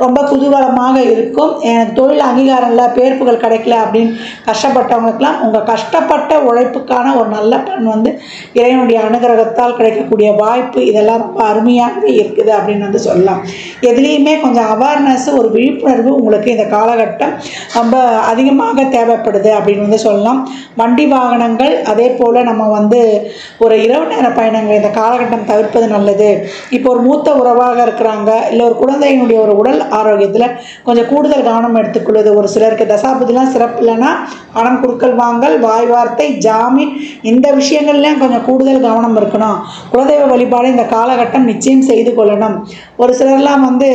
ரொம்ப குதூகலமாக இருக்கும். எனக்கு தொழில் அங்கீகாரம் இல்லை, பேர்ப்புகள் கிடைக்கல அப்படின்னு கஷ்டப்பட்டவங்களுக்குலாம் சொல்லலாம். உங்கள் கஷ்டப்பட்ட உழைப்புக்கான ஒரு நல்ல பலன் வந்து இறைவனுடைய அனுகிரகத்தால் கிடைக்கக்கூடிய வாய்ப்பு இதெல்லாம் ரொம்ப அருமையாகவே இருக்குது அப்படின்னு வந்து சொல்லலாம். எதுலேயுமே கொஞ்சம் அவேர்னஸ், ஒரு விழிப்புணர்வு உங்களுக்கு இந்த காலகட்டம் ரொம்ப அதிகமாக தேவைப்படுது அப்படின்னு வந்து சொல்லலாம். வண்டி வாகனங்கள் அதே போல் நம்ம வந்து ஒரு இரவு நேர பயணங்கள் இந்த காலகட்டம் தவிர்ப்பது நல்லது. இப்போ ஒரு மூத்த உறவாக இருக்கிறாங்க, இல்லை ஒரு குழந்தையினுடைய ஒரு உடல் ஆரோக்கியத்தில் கொஞ்சம் கூடுதல் கவனம் எடுத்துக்கொள்வது. ஒரு சிலருக்கு தசாபதிலாம் சிறப்பு இல்லைன்னா பணம் கொடுக்கல் வாங்கல், வாய் வார்த்தை, ஜாமீன் இந்த விஷயங்கள்லாம் கொஞ்சம் கூடுதல் கவனம் இருக்கணும். குலதெய்வ வழிபாடு இந்த காலகட்டம் நிச்சயம் செய்து கொள்ளணும். ஒரு சிலர்லாம் வந்து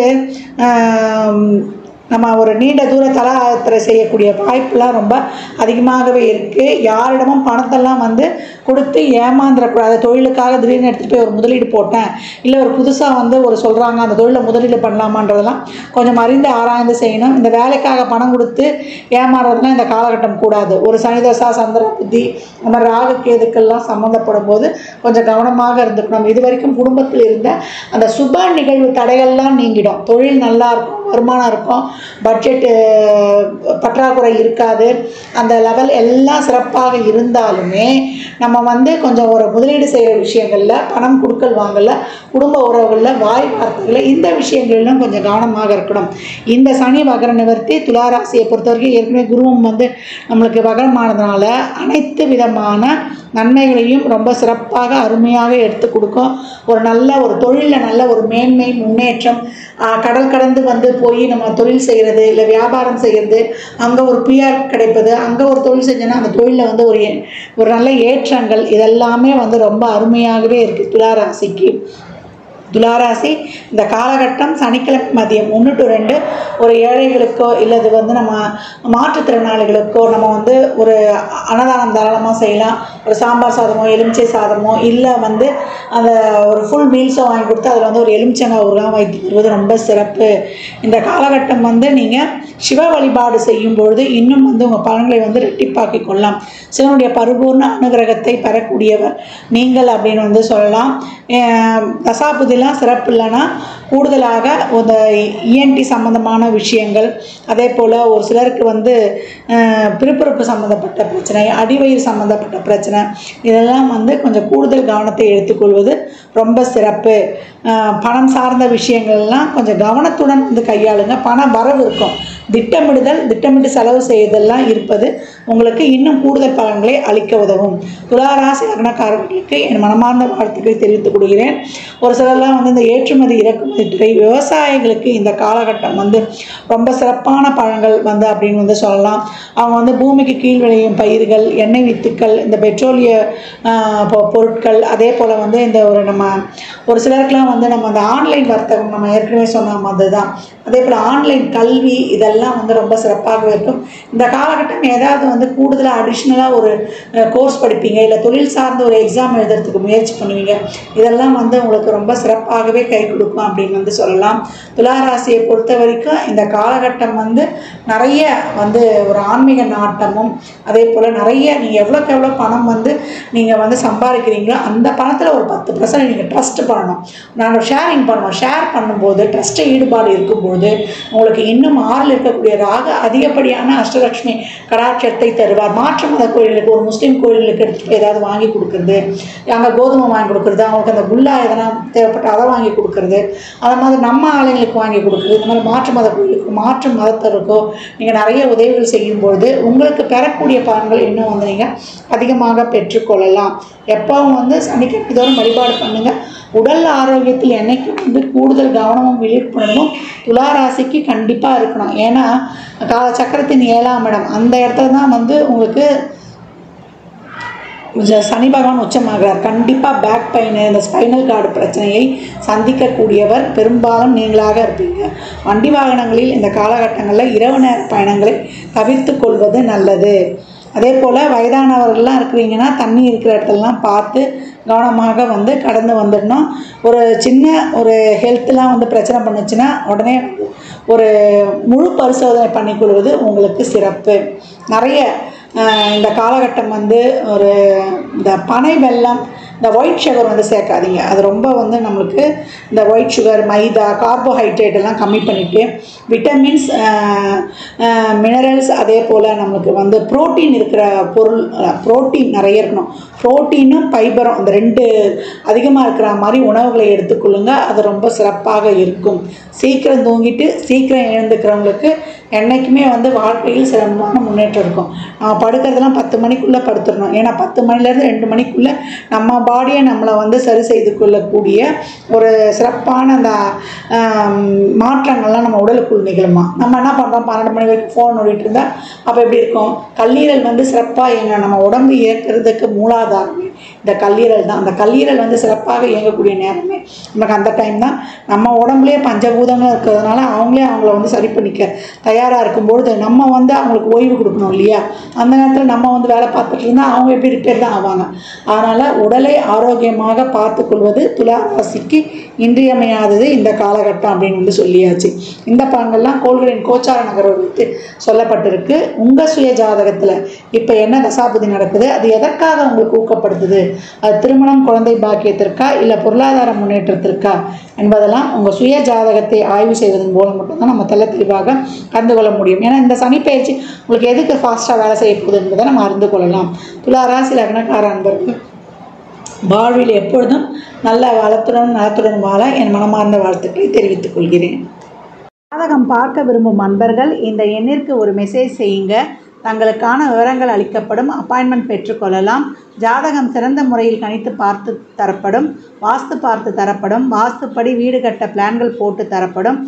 நம்ம ஒரு நீண்ட தூர தல யாத்திரை செய்யக்கூடிய வாய்ப்புலாம் ரொம்ப அதிகமாகவே இருக்குது. யாரிடமும் பணத்தெல்லாம் வந்து கொடுத்து ஏமாந்துடக்கூடாது. தொழிலுக்காக திடீர்னு எடுத்துகிட்டு போய் ஒரு முதலீடு போட்டேன், இல்லை ஒரு புதுசாக வந்து ஒரு சொல்கிறாங்க அந்த தொழிலில் முதலீடு பண்ணலாமான்றதெல்லாம் கொஞ்சம் அறிந்து ஆராய்ந்து செய்யணும். இந்த வேலைக்காக பணம் கொடுத்து ஏமாறுறதுலாம் இந்த காலகட்டம் கூடாது. ஒரு சனிதசா, சந்திர புத்தி, நம்ம ராகு கேதுக்கள்லாம் சம்மந்தப்படும் போது கொஞ்சம் கவனமாக இருந்துக்கணும். இது வரைக்கும் குடும்பத்தில் இருந்த அந்த சுப நிகழ்வு தடைகள்லாம் நீங்கிடும். தொழில் நல்லா இருக்கும், வருமானம் இருக்கும், பட்ஜெட்டு பற்றாக்குறை இருக்காது, அந்த லெவல் எல்லாம் சிறப்பாக இருந்தாலுமே நம்ம வந்து கொஞ்சம் ஒரு முதலீடு செய்கிற விஷயங்களில், பணம் கொடுக்கல் வாங்கல, குடும்ப உறவுகளில், வாய் வார்த்தைகளில் இந்த விஷயங்கள்லாம் கொஞ்சம் கவனமாக இருக்கணும். இந்த சனி வகர நிவர்த்தி துளாராசியை பொறுத்தவரைக்கும் ஏற்கனவே குருவும் வந்து நம்மளுக்கு வகரமானதுனால அனைத்து விதமான நன்மைகளையும் ரொம்ப சிறப்பாக அருமையாக எடுத்து கொடுக்கும். ஒரு நல்ல ஒரு தொழிலில் நல்ல ஒரு மேன்மை, முன்னேற்றம், கடல் கடந்து வந்து போய் நம்ம தொழில் செய்கிறது, இல்லை வியாபாரம் செய்கிறது, அங்கே ஒரு பிஆர் கிடைப்பது, அங்கே ஒரு தொழில் செஞ்சோன்னா அந்த தொழிலில் வந்து ஒரு நல்ல ஏற்றங்கள் இதெல்லாமே வந்து ரொம்ப அருமையாகவே இருக்குது துளாராசிக்கு. துளாராசி இந்த காலகட்டம் சனிக்கிழமை மதியம் 1 to 2 ஒரு ஏழைகளுக்கோ இல்லது வந்து நம்ம மாற்றுத்திறனாளிகளுக்கோ நம்ம வந்து ஒரு அன்னதானம் தாராளமாக செய்யலாம். ஒரு சாம்பார் சாதமோ எலுமிச்சை சாதமோ இல்லை வந்து அந்த ஒரு ஃபுல் மீல்ஸோ வாங்கி கொடுத்து அதில் வந்து ஒரு எலுமிச்சங்காய் ஊறுகாய் வைத்து தருவது ரொம்ப சிறப்பு. இந்த காலகட்டம் வந்து நீங்கள் சிவ வழிபாடு செய்யும் பொழுது இன்னும் வந்து உங்கள் பலன்களை வந்து ரெட்டிப்பாக்கி கொள்ளலாம். சிவனுடைய பரிபூர்ண அனுகிரகத்தை பெறக்கூடியவர் நீங்கள் அப்படின்னு வந்து சொல்லலாம். தசாபுதிலாம் சிறப்பு இல்லைன்னா கூடுதலாக இந்த இஎன்டி சம்மந்தமான விஷயங்கள், அதே போல் ஒரு சிலருக்கு வந்து பிறப்புறுப்பு சம்மந்தப்பட்ட பிரச்சனை, அடிவயிறு சம்மந்தப்பட்ட பிரச்சனை இதெல்லாம் வந்து கொஞ்சம் கூடுதல் கவனத்தை எடுத்துக்கொள்வது ரொம்ப சிறப்பு. பணம் சார்ந்த விஷயங்கள்லாம் கொஞ்சம் கவனத்துடன் வந்து கையாளுங்க. பண வரவு இருக்கும், திட்டமிட்டு செலவு செய்வதெல்லாம் இருப்பது உங்களுக்கு இன்னும் கூடுதல் பலன்களை அளிக்க உதவும். துளாராசி லக்னக்காரர்களுக்கு என் மனமார்ந்த வாழ்த்துக்களை தெரிவித்துக் கொள்கிறேன். ஒரு சிலர்லாம் வந்து இந்த ஏற்றுமதி இறக்குமதி துறை விவசாயிகளுக்கு இந்த காலகட்டம் வந்து ரொம்ப சிறப்பான பலன்கள் வந்து அப்படின்னு வந்து சொல்லலாம். அவங்க வந்து பூமிக்கு கீழ் விளையும் பயிர்கள், எண்ணெய் வித்துக்கள், இந்த பெட்ரோலிய பொருட்கள், அதே போல் வந்து இந்த ஒரு சிலருக்குலாம் வந்து நம்ம அந்த ஆன்லைன் வர்த்தகம் நம்ம ஏற்கனவே சொன்ன மாதிரி தான். அதே போல் ஆன்லைன் கல்வி இதெல்லாம் வந்து ரொம்ப சிறப்பாகவே இருக்கும். இந்த காலகட்டம் ஏதாவது வந்து கூடுதலாக அடிஷ்னலாக ஒரு கோர்ஸ் படிப்பீங்க, இல்லை தொழில் சார்ந்த ஒரு எக்ஸாம் எழுதுறதுக்கு முயற்சி பண்ணுவீங்க. இதெல்லாம் வந்து உங்களுக்கு ரொம்ப சிறப்பாகவே கை கொடுக்கும் அப்படின்னு வந்து சொல்லலாம். துளாராசியை பொறுத்த வரைக்கும் இந்த காலகட்டம் வந்து நிறைய வந்து ஒரு ஆன்மீக நாட்டமும், அதே போல் நிறைய நீங்கள் எவ்வளோக்கு எவ்வளோ பணம் வந்து நீங்கள் வந்து சம்பாதிக்கிறீங்களோ அந்த பணத்தில் ஒரு 10% நீங்கள் ட்ரஸ்ட் பண்ணணும். நாங்கள் ஷேரிங் பண்ணணும். ஷேர் பண்ணும்போது ட்ரஸ்ட்டு ஈடுபாடு இருக்கும்போது உங்களுக்கு இன்னும் 6ல் இருக்கக்கூடிய ராகு அதிகப்படியான அஷ்டலட்சுமி கடாட்சத்தை தருவார். மாற்று மத கோயிலுக்கு, ஒரு முஸ்லீம் கோயிலுக்கு எடுத்துகிட்டு ஏதாவது வாங்கி கொடுக்குறது, அங்கே கோதுமை வாங்கி கொடுக்குறது, அவங்களுக்கு அந்த குல்லா எதனா தேவைப்பட்டு அதை வாங்கி கொடுக்குறது, அதை மாதிரி நம்ம ஆளுங்களுக்கு வாங்கி கொடுக்குறது, இந்த மாதிரி மாற்று மத கோயிலுக்கு, மாற்று மதத்தருக்கோ நீங்கள் நிறைய உதவிகள் செய்யும்பொழுது உங்களுக்கு பெறக்கூடிய பலன்கள் இன்னும் வந்து நீங்கள் அதிகமாக பெற்றுக்கொள்ளலாம். எப்பவும் வந்து சனிக்கிழமை தோறும் வழிபாடு பண்ணுங்கள். உடல் ஆரோக்கியத்தில் என்னைக்கு வந்து கூடுதல் கவனமும் விழிப்புணர்வும் துளாராசிக்கு கண்டிப்பாக இருக்கணும். ஏன்னா சக்கரத்தின் 7ஆம் இடம் அந்த இடத்துல தான் வந்து உங்களுக்கு சனி பகவான் உச்சமாகிறார். கண்டிப்பாக பேக் பெயின், இந்த ஸ்பைனல் கார்டு பிரச்சனையை சந்திக்கக்கூடியவர் பெரும்பாலும் நீங்களாக இருப்பீங்க. வண்டி வாகனங்களில் இந்த காலகட்டங்களில் இரவு நேர பயணங்களை தவிர்த்து கொள்வது நல்லது. அதே போல் வயதானவர்கள்லாம் இருக்கிறீங்கன்னா தண்ணி இருக்கிற இடத்துலலாம் பார்த்து கவனமாக வந்து கடந்து வந்துடணும். ஒரு சின்ன ஒரு ஹெல்த்லாம் வந்து பிரச்சனை பண்ணுச்சுன்னா உடனே ஒரு முழு பரிசோதனை பண்ணிக்கொள்வது உங்களுக்கு சிறப்பு. நிறைய இந்த காலகட்டம் வந்து ஒரு இந்த பனை வெல்லம், இந்த ஒயிட் சுகர் வந்து சேர்க்காதீங்க. அது ரொம்ப வந்து நம்மளுக்கு இந்த ஒயிட் சுகர், மைதா, கார்போஹைட்ரேட் எல்லாம் கம்மி பண்ணிவிட்டு விட்டமின்ஸ், மினரல்ஸ், அதே போல் நம்மளுக்கு வந்து ப்ரோட்டீன் இருக்கிற பொருள், ப்ரோட்டீன் நிறைய இருக்கணும். ப்ரோட்டீனும் ஃபைபரும் அந்த 2 அதிகமாக இருக்கிற மாதிரி உணவுகளை எடுத்துக்கொள்ளுங்க. அது ரொம்ப சிறப்பாக இருக்கும். சீக்கிரம் தூங்கிட்டு சீக்கிரம் எழுந்துக்கிறவங்களுக்கு என்றைக்குமே வந்து வாழ்க்கையில் சிறப்பான முன்னேற்றம் இருக்கும். நம்ம படுக்கிறதெல்லாம் 10 மணிக்குள்ளே படுத்துடணும். ஏன்னா 10 மணிலேருந்து 2 மணிக்குள்ளே நம்ம பாடியை நம்மளை வந்து சரி செய்து கொள்ளக்கூடிய ஒரு சிறப்பான அந்த மாற்றங்கள்லாம் நம்ம உடலுக்குள் நிகழுமா. நம்ம என்ன பண்ணுறோம், 12 மணி வரைக்கும் ஃபோன் ஓடிட்டு இருந்தால் அப்போ எப்படி இருக்கும்? கல்லீரல் வந்து சிறப்பாக எங்க நம்ம உடம்பு இயக்கிறதுக்கு மூலாதாரமே இந்த கல்லீரல் தான். அந்த கல்லீரல் வந்து சிறப்பாக இயங்கக்கூடிய நேரமே நமக்கு அந்த டைம் தான். நம்ம உடம்புலேயே பஞ்சபூதங்கள் இருக்கிறதுனால அவங்கள வந்து சரி பண்ணிக்க தயாராக இருக்கும்பொழுது நம்ம வந்து அவங்களுக்கு ஓய்வு கொடுக்கணும் இல்லையா? அந்த நேரத்தில் நம்ம வந்து வேலை பார்த்துட்டு இருந்தால் அவங்க எப்படி ரிப்பேர் தான் ஆவாங்க. அதனால் உடலை ஆரோக்கியமாக பார்த்துக்கொள்வது துலா ராசிக்கு இன்றியமையாதது இந்த காலகட்டம் அப்படின்னு வந்து சொல்லியாச்சு. இந்த பலன்கள்லாம் கோள்களின் கோச்சார நகரம் வைத்து சொல்லப்பட்டிருக்கு. உங்கள் சுய ஜாதகத்தில் இப்போ என்ன தசாபதி நடக்குது, அது எதற்காக உங்களுக்கு ஊக்கப்படுத்துது, அது திருமணம், குழந்தை பாக்கியத்திற்கா இல்லை பொருளாதார முன்னேற்றத்திற்கா என்பதெல்லாம் உங்கள் சுய ஜாதகத்தை ஆய்வு செய்வதன் மூலம் மட்டும்தான் நம்ம தெள்ள தெளிவாக அறிந்து கொள்ள முடியும். ஏன்னா இந்த சனிப்பெயர்ச்சி உங்களுக்கு எதுக்கு ஃபாஸ்ட்டாக வேலை செய்ய போகுது என்பதை நம்ம அறிந்து கொள்ளலாம். துலா ராசி லக்னக்கார அன்பர்கள் வாழ்வில் எப்பொழுதும் நல்ல வளத்துடன் நலத்துடன் வாழ என் மனமார்ந்த வாழ்த்துக்களை தெரிவித்துக் கொள்கிறேன். ஜாதகம் பார்க்க விரும்பும் அன்பர்கள் இந்த எண்ணிற்கு ஒரு மெசேஜ் செய்யுங்க. தங்களுக்கான விவரங்கள் அளிக்கப்படும். அப்பாயின்மெண்ட் பெற்றுக்கொள்ளலாம். ஜாதகம் சிறந்த முறையில் கணித்து பார்த்து தரப்படும். வாஸ்து பார்த்து தரப்படும். வாஸ்துப்படி வீடு கட்ட பிளான்கள் போட்டு தரப்படும்.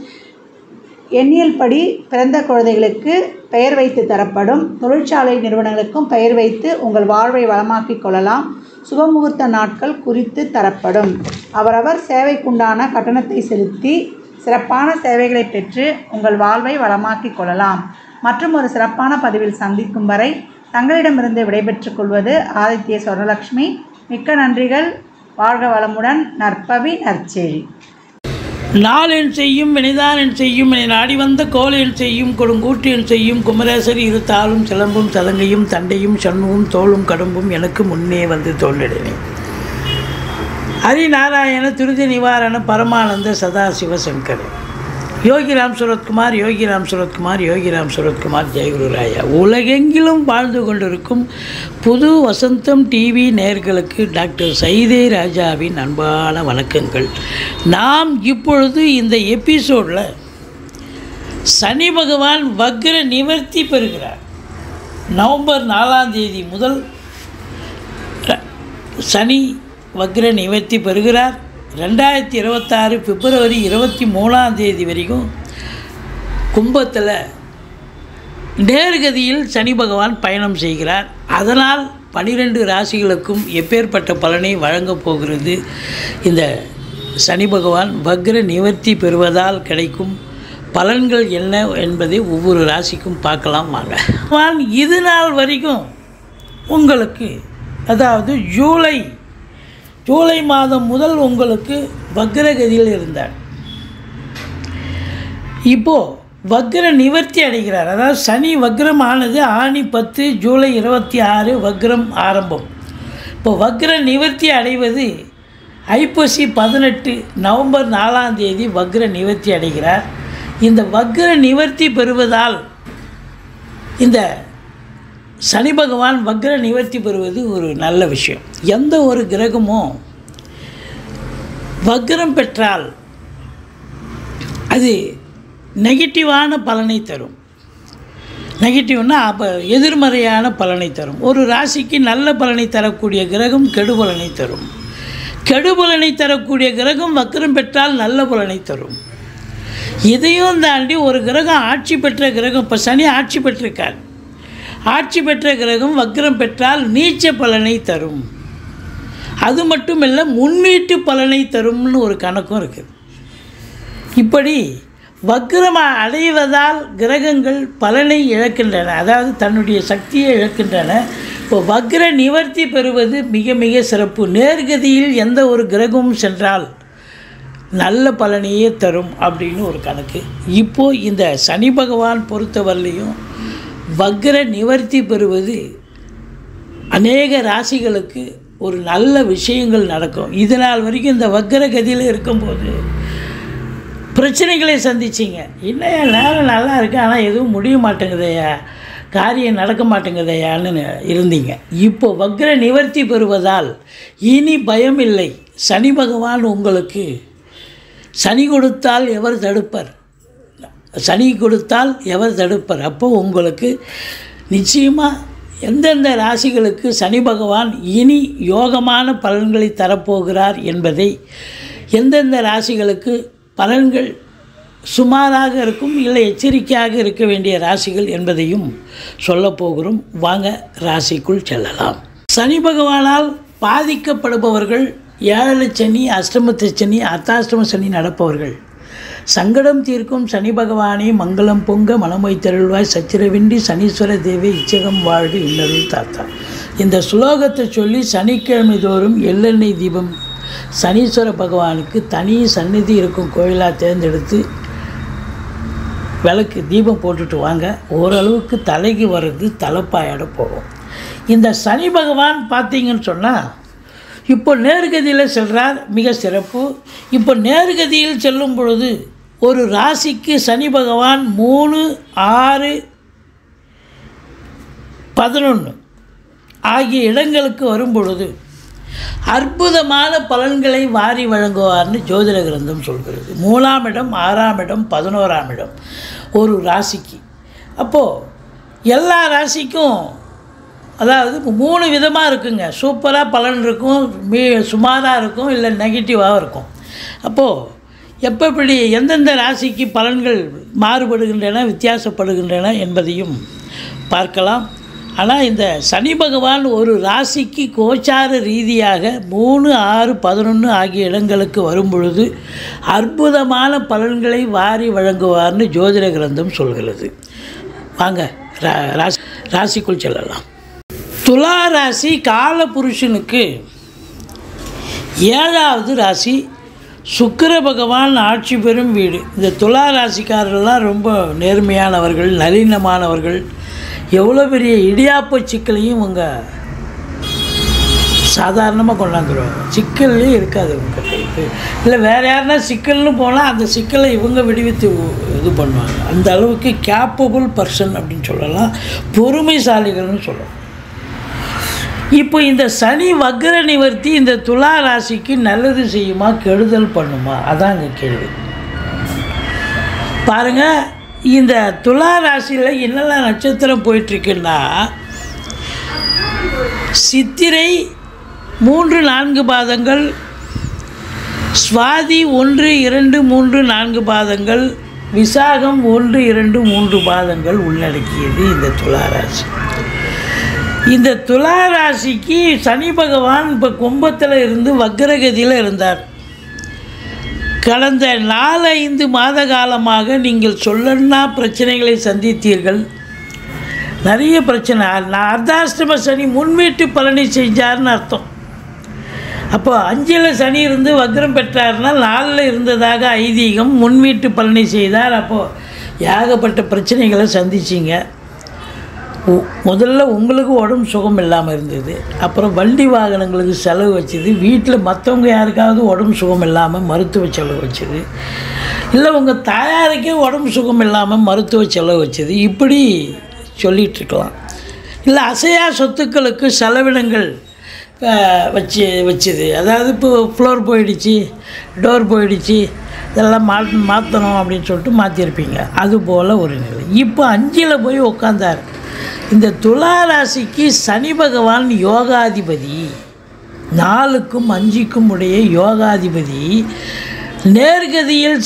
எண்ணியல் படி பிறந்த குழந்தைகளுக்கு பெயர் வைத்து தரப்படும். தொழிற்சாலை நிறுவனங்களுக்கும் பெயர் வைத்து உங்கள் வாழ்வை வளமாக்கிக் கொள்ளலாம். சுபமுகூர்த்த நாட்கள் குறித்து தரப்படும். அவரவர் சேவைக்குண்டான கட்டணத்தை செலுத்தி சிறப்பான சேவைகளை பெற்று உங்கள் வாழ்வை வளமாக்கிக் கொள்ளலாம். மற்றும் ஒரு சிறப்பான பதிவில் சந்திக்கும் வரை தங்களிடமிருந்து விடைபெற்றுக் கொள்வது ஆதித்ய சொர்ணலக்ஷ்மி. மிக்க நன்றிகள். வாழ்க வளமுடன். நற்பவி நற்செய்தி. நாளென் செய்யும் வினைதான் செய்யும் என நாடி வந்த கோலென் செய்யும் கொடுங்கூட்டு என் செய்யும் குமரேசர் இரு தாளும் சிலம்பும் சதங்கையும் தண்டையும் சண்முகம் தோளும் கடம்பும் எனக்கு முன்னே வந்து தோன்றினே. ஹரிநாராயண துரித நிவாரண பரமானந்த சதாசிவசங்கர். யோகிராம் சுரத்குமார், யோகிராம் சுரத்குமார், யோகிராம் சுரத்குமார். ஜெயகுரு ராயா. உலகெங்கிலும் வாழ்ந்து கொண்டிருக்கும் புது வசந்தம் டிவி நேயர்களுக்கு டாக்டர் சைதே ராஜாவின் அன்பான வணக்கங்கள். நாம் இப்பொழுது இந்த எபிசோடில் சனி பகவான் வக்ர நிவர்த்தி பெறுகிறார். நவம்பர் 4ஆம் தேதி முதல் சனி வக்ர நிவர்த்தி பெறுகிறார். 2026 பிப்ரவரி 23ஆம் தேதி வரைக்கும் கும்பத்தில் நேர்கதியில் சனி பகவான் பயணம் செய்கிறார். அதனால் 12 ராசிகளுக்கும் எப்பேற்பட்ட பலனை வழங்கப் போகிறது இந்த சனி பகவான் வக்ர நிவர்த்தி பெறுவதால் கிடைக்கும் பலன்கள் என்ன என்பதை ஒவ்வொரு ராசிக்கும் பார்க்கலாம் வாங்க. இது நாள் வரைக்கும் உங்களுக்கு, அதாவது ஜூலை மாதம் முதல் உங்களுக்கு வக்ரகதியில் இருந்தார். இப்போது வக்ர நிவர்த்தி அடைகிறார். அதாவது சனி வக்ரமானது ஆனி 10 ஜூலை 26 வக்ரம் ஆரம்பம். இப்போ வக்ர நிவர்த்தி அடைவது ஐப்பசி 18 நவம்பர் 4ஆம் தேதி வக்ர நிவர்த்தி அடைகிறார். இந்த வக்ர நிவர்த்தி பெறுவதால் இந்த சனி பகவான் வக்ர நிவர்த்தி பெறுவது ஒரு நல்ல விஷயம். எந்த ஒரு கிரகமும் வக்ரம் பெற்றால் அது நெகட்டிவான பலனை தரும். நெகட்டிவ்னா அப்போ எதிர்மறையான பலனை தரும். ஒரு ராசிக்கு நல்ல பலனை தரக்கூடிய கிரகம் கெடுபலனை தரும். கெடுபலனை தரக்கூடிய கிரகம் வக்ரம் பெற்றால் நல்ல பலனை தரும். இதையும் தாண்டி ஒரு கிரகம் ஆட்சி பெற்ற கிரகம், இப்போ சனி ஆட்சி பெற்றிருக்கார். ஆட்சி பெற்ற கிரகம் வக்ரம் பெற்றால் நீச்ச பலனை தரும். அது மட்டும் இல்லை, முன்னீட்டு பலனை தரும்னு ஒரு கணக்கும் இருக்குது. இப்படி வக்ரம் அடைவதால் கிரகங்கள் பலனை இழக்கின்றன, அதாவது தன்னுடைய சக்தியை இழக்கின்றன. இப்போ வக்ர நிவர்த்தி பெறுவது மிக மிக சிறப்பு. நேர்கதியில் எந்த ஒரு கிரகமும் சென்றால் நல்ல பலனையே தரும் அப்படின்னு ஒரு கணக்கு. இப்போது இந்த சனி பகவான் பொறுத்தவரையிலையும் வக்ர நிவர்த்தி பெறுவது அநேக ராசிகளுக்கு ஒரு நல்ல விஷயங்கள் நடக்கும். இதனால் வரைக்கும் இந்த வக்ர கதியில் இருக்கும்போது பிரச்சனைகளை சந்திச்சிங்க. இன்னும் நேரம் நல்லா இருக்குது, ஆனால் எதுவும் முடிய மாட்டேங்குதையா, காரியம் நடக்க மாட்டேங்குதையான்னு இருந்தீங்க. இப்போ வக்ர நிவர்த்தி பெறுவதால் இனி பயம் இல்லை. சனி பகவான் உங்களுக்கு சனி கொடுத்தால் எவர் தடுப்பர், சனி கொடுத்தால் எவர் தடுப்பர். அப்போ உங்களுக்கு நிச்சயமாக எந்தெந்த ராசிகளுக்கு சனி பகவான் இனி யோகமான பலன்களை தரப்போகிறார் என்பதை, எந்தெந்த ராசிகளுக்கு பலன்கள் சுமாராக இருக்கும் இல்லை எச்சரிக்கையாக இருக்க வேண்டிய ராசிகள் என்பதையும் சொல்லப்போகிறோம். வாங்க ராசிக்குள் செல்லலாம். சனி பகவானால் பாதிக்கப்படுபவர்கள், ஏழரை சனி, அஷ்டமத்து சனி, அர்த்தாஷ்டம சனி நடப்பவர்கள், சங்கடம் தீர்க்கும் சனி பகவானே மங்களம் பொங்க மனமொய் தருள்வாய் சச்சிரவின்றி சனீஸ்வர தேவி இச்சகம் வாழ்க இன்னருள் தாத்தா. இந்த ஸ்லோகத்தை சொல்லி சனிக்கிழமை தோறும் எள்ளெண்ணெய் தீபம் சனீஸ்வர பகவானுக்கு தனி சந்நிதி இருக்கும் கோயிலாக தேர்ந்தெடுத்து விளக்கு தீபம் போட்டுட்டு வாங்க. ஓரளவுக்கு தலைக்கு வர்றது தலைப்பாயோட போகும். இந்த சனி பகவான் பார்த்தீங்கன்னு சொன்னால் இப்போ நேர்கதியில் செல்கிறார், மிக சிறப்பு. இப்போ நேர்கதியில் செல்லும் பொழுது ஒரு ராசிக்கு சனி பகவான் 3, 6, 11 ஆகிய இடங்களுக்கு வரும் பொழுது அற்புதமான பலன்களை வாரி வழங்குவார்னு ஜோதிட கிரந்தம் சொல்கிறது. 3ஆம் இடம், 6ஆம் இடம், 11ஆம் இடம் ஒரு ராசிக்கு. அப்போது எல்லா ராசிக்கும் அதாவது 3 விதமாக இருக்குங்க. சூப்பராக பலன் இருக்கும், சுமாராக இருக்கும், இல்லை நெகட்டிவாக இருக்கும். அப்போது எப்படி எந்தெந்த ராசிக்கு பலன்கள் மாறுபடுகின்றன, வித்தியாசப்படுகின்றன என்பதையும் பார்க்கலாம். ஆனால் இந்த சனி பகவான் ஒரு ராசிக்கு கோச்சார ரீதியாக 3, 6, 11 ஆகிய இடங்களுக்கு வரும் பொழுது அற்புதமான பலன்களை வாரி வழங்குவார்னு ஜோதிட கிரந்தம் சொல்கிறது. வாங்க ராசிக்குள் செல்லலாம். துலா ராசி கால புருஷனுக்கு 7வது ராசி. சுக்கிர பகவான் ஆட்சி பெறும் வீடு. இந்த துலா ராசிக்காரர்கள்லாம் ரொம்ப நேர்மையானவர்கள், நளினமானவர்கள். எவ்வளோ பெரிய இடியாப்ப சிக்கலையும் இவங்க சாதாரணமாக கொண்டாந்துருவாங்க. சிக்கல்லே இருக்காது இவங்க கைப்பு. இல்லை வேறு யாருன்னா சிக்கல்னு போனால் அந்த சிக்கலை இவங்க விடுவித்து இது பண்ணுவாங்க. அந்த அளவுக்கு கேப்பபிள் பர்சன் அப்படின்னு சொல்லலாம், பொறுமைசாலிகள்னு சொல்லலாம். இப்போ இந்த சனி வக்ர நிவர்த்தி இந்த துலா ராசிக்கு நல்லது செய்யுமா, கெடுதல் பண்ணுமா? அதாங்க கேள்வி. பாருங்கள், இந்த துலா ராசியில் என்னெல்லாம் நட்சத்திரம் போயிட்டுருக்குன்னா, சித்திரை 3, 4 பாதங்கள், சுவாதி 1, 2, 3, 4 பாதங்கள், விசாகம் 1, 2, 3 பாதங்கள் உள்ளடக்கியது இந்த துலா ராசி. இந்த துலா ராசிக்கு சனி பகவான் இப்போ கும்பத்தில் இருந்து வக்ரகதியில் இருந்தார். கடந்த 4-5 மாத காலமாக நீங்கள் சொல்லன்னா பிரச்சனைகளை சந்தித்தீர்கள். நிறைய பிரச்சனை. அர்த்தாஷ்டம சனி முன்வீட்டு பலனை செஞ்சார்னு அர்த்தம். அப்போ 5ல் சனி இருந்து வக்ரம் பெற்றார்னா 4ல் இருந்ததாக ஐதீகம். முன்வீட்டு பலனை செய்தார். அப்போது ஏகப்பட்ட பிரச்சனைகளை சந்திச்சிங்க. முதல்ல உங்களுக்கு உடம்பு சுகம் இல்லாமல் இருந்தது. அப்புறம் வண்டி வாகனங்களுக்கு செலவு வச்சது. வீட்டில் மற்றவங்க யாருக்காவது உடம்பு சுகம் இல்லாமல் மருத்துவ செலவு வச்சது. இல்லை உங்கள் தாயாருக்கே உடம்பு சுகம் இல்லாமல் மருத்துவ செலவு வச்சது. இப்படி சொல்லிகிட்ருக்கலாம். இல்லை அசையா சொத்துக்களுக்கு செலவினங்கள் வச்சது. அதாவது இப்போ ஃப்ளோர் போயிடுச்சு, டோர் போயிடுச்சு, இதெல்லாம் மாற்றணும் அப்படின்னு சொல்லிட்டு மாற்றிருப்பீங்க. அதுபோல் ஒரு நிலை. இப்போ 5ல் போய் உட்காந்தார். இந்த துலா ராசிக்கு சனி பகவான் யோகாதிபதி, 4க்கும் 5க்கும் உடைய யோகாதிபதி. நேர்கதியில்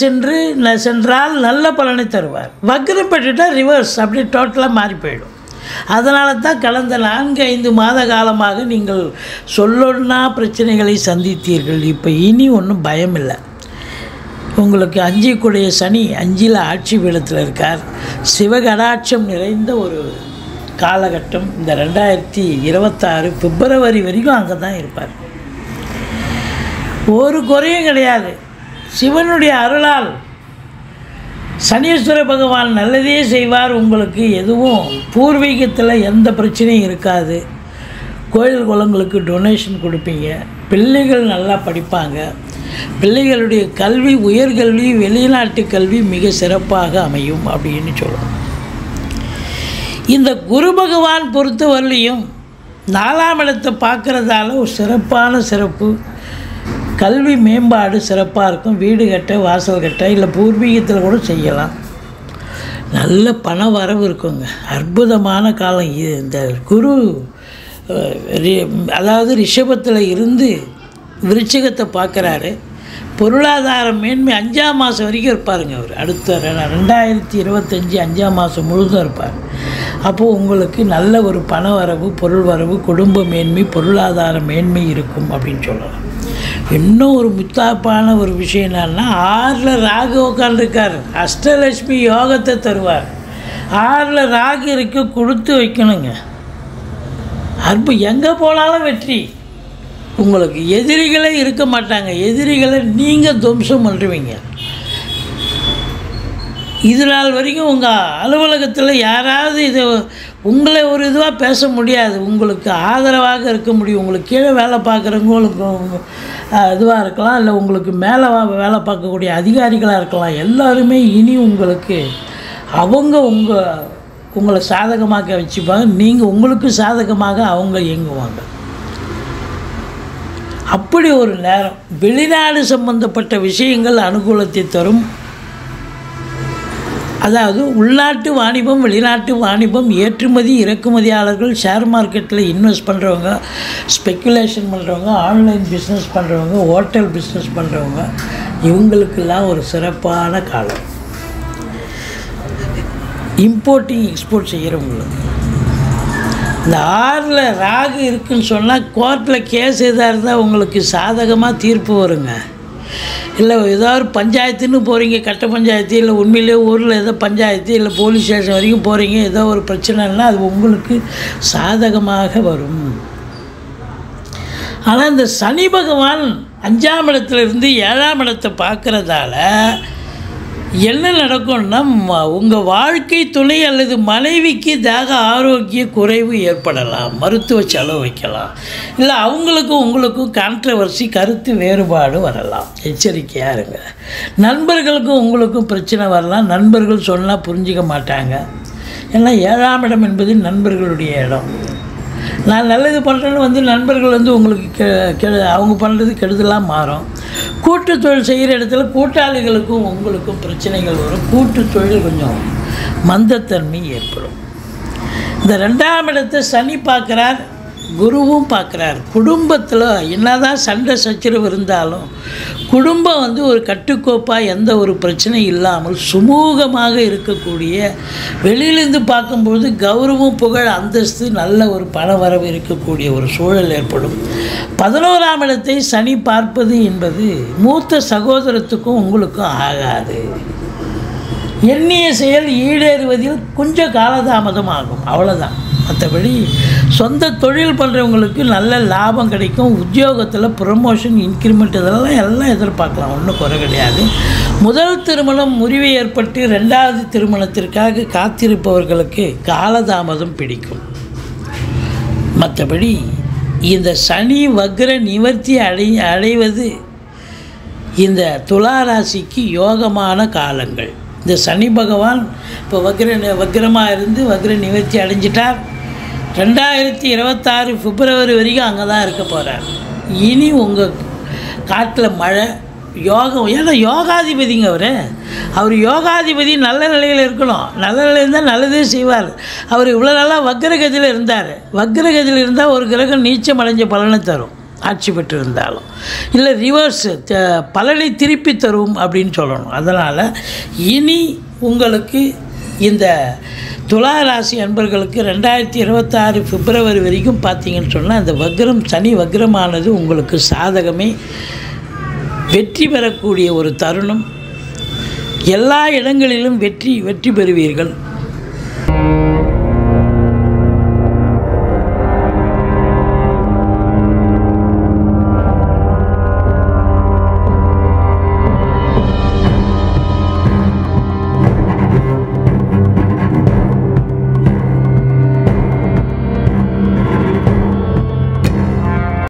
சென்றால் நல்ல பலனை தருவார். வக்ரம் பெற்றுட்டால் ரிவர்ஸ், அப்படியே டோட்டலாக மாறி போயிடும். அதனால தான் கடந்த 4-5 மாத காலமாக நீங்கள் சொல்லொன்னா பிரச்சனைகளை சந்தித்தீர்கள். இப்போ இனி ஒன்றும் பயம் இல்லை. உங்களுக்கு 5க்குடைய சனி 5ல் ஆட்சி பீடத்தில் இருக்கார். சிவகடாட்சம் நிறைந்த ஒரு காலகட்டம். இந்த 2026 பிப்ரவரி வரைக்கும் அங்கே தான் இருப்பார். ஒரு குறையும் கிடையாது. சிவனுடைய அருளால் சனீஸ்வர பகவான் நல்லதே செய்வார். உங்களுக்கு எதுவும் பூர்வீகத்தில் எந்த பிரச்சனையும் இருக்காது. கோயில் குளங்களுக்கு டொனேஷன் கொடுப்பீங்க. பிள்ளைகள் நல்லா படிப்பாங்க. பிள்ளைகளுடைய கல்வி, உயர்கல்வி, வெளிநாட்டு கல்வி மிக சிறப்பாக அமையும் அப்படின்னு சொல்லணும். இந்த குரு பகவான் பொறுத்தவரையிலையும் 4ஆம் இடத்தை பார்க்குறதால ஒரு சிறப்பான சிறப்பு. கல்வி மேம்பாடு சிறப்பாக இருக்கும். வீடு கட்ட, வாசல் கட்ட, இல்லை பூர்வீகத்தில் கூட செய்யலாம். நல்ல பண வரவு இருக்குங்க. அற்புதமான காலம் இது. இந்த குரு அதாவது ரிஷபத்தில் இருந்து விருச்சிகத்தை பார்க்குறாரு. பொருளாதார மேன்மை 5ஆம் மாதம் வரைக்கும் இருப்பாருங்க அவர். அடுத்த 2025 5ஆம் மாதம் முழுதும் இருப்பார். அப்போது உங்களுக்கு நல்ல ஒரு பண வரவு, பொருள் வரவு, குடும்ப மேன்மை, பொருளாதார மேன்மை இருக்கும் அப்படின்னு சொல்லலாம். இன்னும் ஒரு முத்தாப்பான ஒரு விஷயம் என்னன்னா, 6ல் ராகு உட்காந்துருக்கார். அஷ்டலட்சுமி யோகத்தை தருவார். 6ல் ராகு இருக்க கொடுத்து வைக்கணுங்க. எங்கே போனாலும் வெற்றி. உங்களுக்கு எதிரிகளே இருக்க மாட்டாங்க. எதிரிகளை நீங்கள் துவம்சம் பண்ணுவீங்க. இது நாள் வரைக்கும் உங்கள் அலுவலகத்தில் யாராவது இதை உங்களை ஒரு இதுவாக பேச முடியாது. உங்களுக்கு ஆதரவாக இருக்க முடியும். உங்களுக்கு கீழே வேலை பார்க்குறவங்களுக்கு இதுவாக இருக்கலாம், இல்லை உங்களுக்கு மேலே வேலை பார்க்கக்கூடிய அதிகாரிகளாக இருக்கலாம். எல்லாருமே இனி உங்களுக்கு அவங்க உங்களை சாதகமாக வச்சுப்பாங்க. நீங்கள் உங்களுக்கு சாதகமாக அவங்க இயங்குவாங்க. அப்படி ஒரு நேரம். வெளிநாடு சம்பந்தப்பட்ட விஷயங்கள் அனுகூலத்தை தரும். அதாவது உள்நாட்டு வாணிபம், வெளிநாட்டு வாணிபம், ஏற்றுமதி இறக்குமதியாளர்கள், ஷேர் மார்க்கெட்டில் இன்வெஸ்ட் பண்ணுறவங்க, ஸ்பெக்குலேஷன் பண்ணுறவங்க, ஆன்லைன் பிஸ்னஸ் பண்ணுறவங்க, ஹோட்டல் பிஸ்னஸ் பண்ணுறவங்க, இவங்களுக்கெல்லாம் ஒரு சிறப்பான காலம். இம்போர்ட்டிங் எக்ஸ்போர்ட் செய்கிறவங்களுக்கு இந்த 6ல் ராகு இருக்குன்னு சொன்னால் கோர்ட்டில் கேஸ் எதாக இருந்தால் உங்களுக்கு சாதகமாக தீர்ப்பு வருங்க. இல்லை ஏதாவது பஞ்சாயத்துன்னு போகிறீங்க, கட்ட பஞ்சாயத்து, இல்லை உண்மையிலே ஊரில் ஏதோ பஞ்சாயத்து, இல்லை போலீஸ் ஸ்டேஷன் வரைக்கும் போகிறீங்க, ஏதோ ஒரு பிரச்சனைன்னா அது உங்களுக்கு சாதகமாக வரும். ஆனால் இந்த சனி பகவான் 5ஆம் இடத்துலேருந்து 7ஆம் இடத்தை பார்க்குறதால என்ன நடக்கும்னா, உங்கள் வாழ்க்கை துணை அல்லது மனைவிக்கு தேக ஆரோக்கிய குறைவு ஏற்படலாம். மருத்துவ செலவு வைக்கலாம். இல்லை அவங்களுக்கும் உங்களுக்கும் கான்ட்ரவர்சி, கருத்து வேறுபாடு வரலாம். எச்சரிக்கையாக இருங்க. நண்பர்களுக்கும் உங்களுக்கும் பிரச்சனை வரலாம். நண்பர்கள் சொன்னால் புரிஞ்சிக்க மாட்டாங்க. ஏன்னா 7ஆம் இடம் என்பது நண்பர்களுடைய இடம். நான் நல்லது பண்ணுறேன்னு நண்பர்கள் உங்களுக்கு அவங்க பண்ணுறது கெடுதலாக மாறும். கூட்டு தொழில் செய்கிற இடத்துல கூட்டாளிகளுக்கும் உங்களுக்கும் பிரச்சனைகள் வரும். கூட்டு தொழில் கொஞ்சம் மந்தத்தன்மை ஏற்படும். இந்த 2ஆம் இடத்தை சனி பார்க்குறார், குருவும் பார்க்குறார். குடும்பத்தில் என்னதான் சண்டை சச்சரவு இருந்தாலும் குடும்பம் ஒரு கட்டுக்கோப்பாக எந்த ஒரு பிரச்சனையும் இல்லாமல் சுமூகமாக இருக்கக்கூடிய, வெளியிலேருந்து பார்க்கும்போது கௌரவம், புகழ், அந்தஸ்து, நல்ல ஒரு பண வரவு இருக்கக்கூடிய ஒரு சூழல் ஏற்படும். 11ஆம் இடத்தை சனி பார்ப்பது என்பது மூத்த சகோதரத்துக்கும் உங்களுக்கும் ஆகாது. எண்ணிய செயல் ஈடேறுவதில் கொஞ்சம் காலதாமதம் ஆகும், அவ்வளோதான். மற்றபடி சொந்த தொழில் பண்ணுறவங்களுக்கு நல்ல லாபம் கிடைக்கும். உத்தியோகத்தில் ப்ரமோஷன், இன்க்ரிமெண்ட் எல்லாம் எதிர்பார்க்கலாம். ஒன்றும் குறை கிடையாது. முதல் திருமணம் முறிவு ஏற்பட்டு 2வது திருமணத்திற்காக காத்திருப்பவர்களுக்கு காலதாமதம் பிடிக்கும். மற்றபடி இந்த சனி வக்ர நிவர்த்தி அடைவது இந்த துலா ராசிக்கு யோகமான காலங்கள். இந்த சனி பகவான் இப்போ வக்ரமாக இருந்து வக்ர நிவர்த்தி அடைஞ்சிட்டார். 2026 பிப்ரவரி வரைக்கும் அங்கே தான் இருக்க போகிறார். இனி உங்கள் காட்டில் மழை, யோகம். ஏன்னா யோகாதிபதிங்க அவர் யோகாதிபதி நல்ல நிலையில் இருக்கணும். நல்ல நிலையில் இருந்தால் நல்லதே செய்வார். அவர் இவ்வளோ நாளாக வக்ரகதியில் இருந்தார். வக்ரகதியில் இருந்தால் ஒரு கிரகம் நீச்சம் அடைஞ்ச பலனை தரும், ஆட்சி பெற்று இருந்தாலும். இல்லை ரிவர்ஸ் பலனை திருப்பி தரும் அப்படின்னு சொல்லணும். அதனால் இனி உங்களுக்கு இந்த துலா ராசி அன்பர்களுக்கு 2026 பிப்ரவரி வரைக்கும் பார்த்தீங்கன்னு சொன்னால் அந்த வக்ரம், சனி வக்ரமானது உங்களுக்கு சாதகமே. வெற்றி பெறக்கூடிய ஒரு தருணம். எல்லா இடங்களிலும் வெற்றி பெறுவீர்கள்.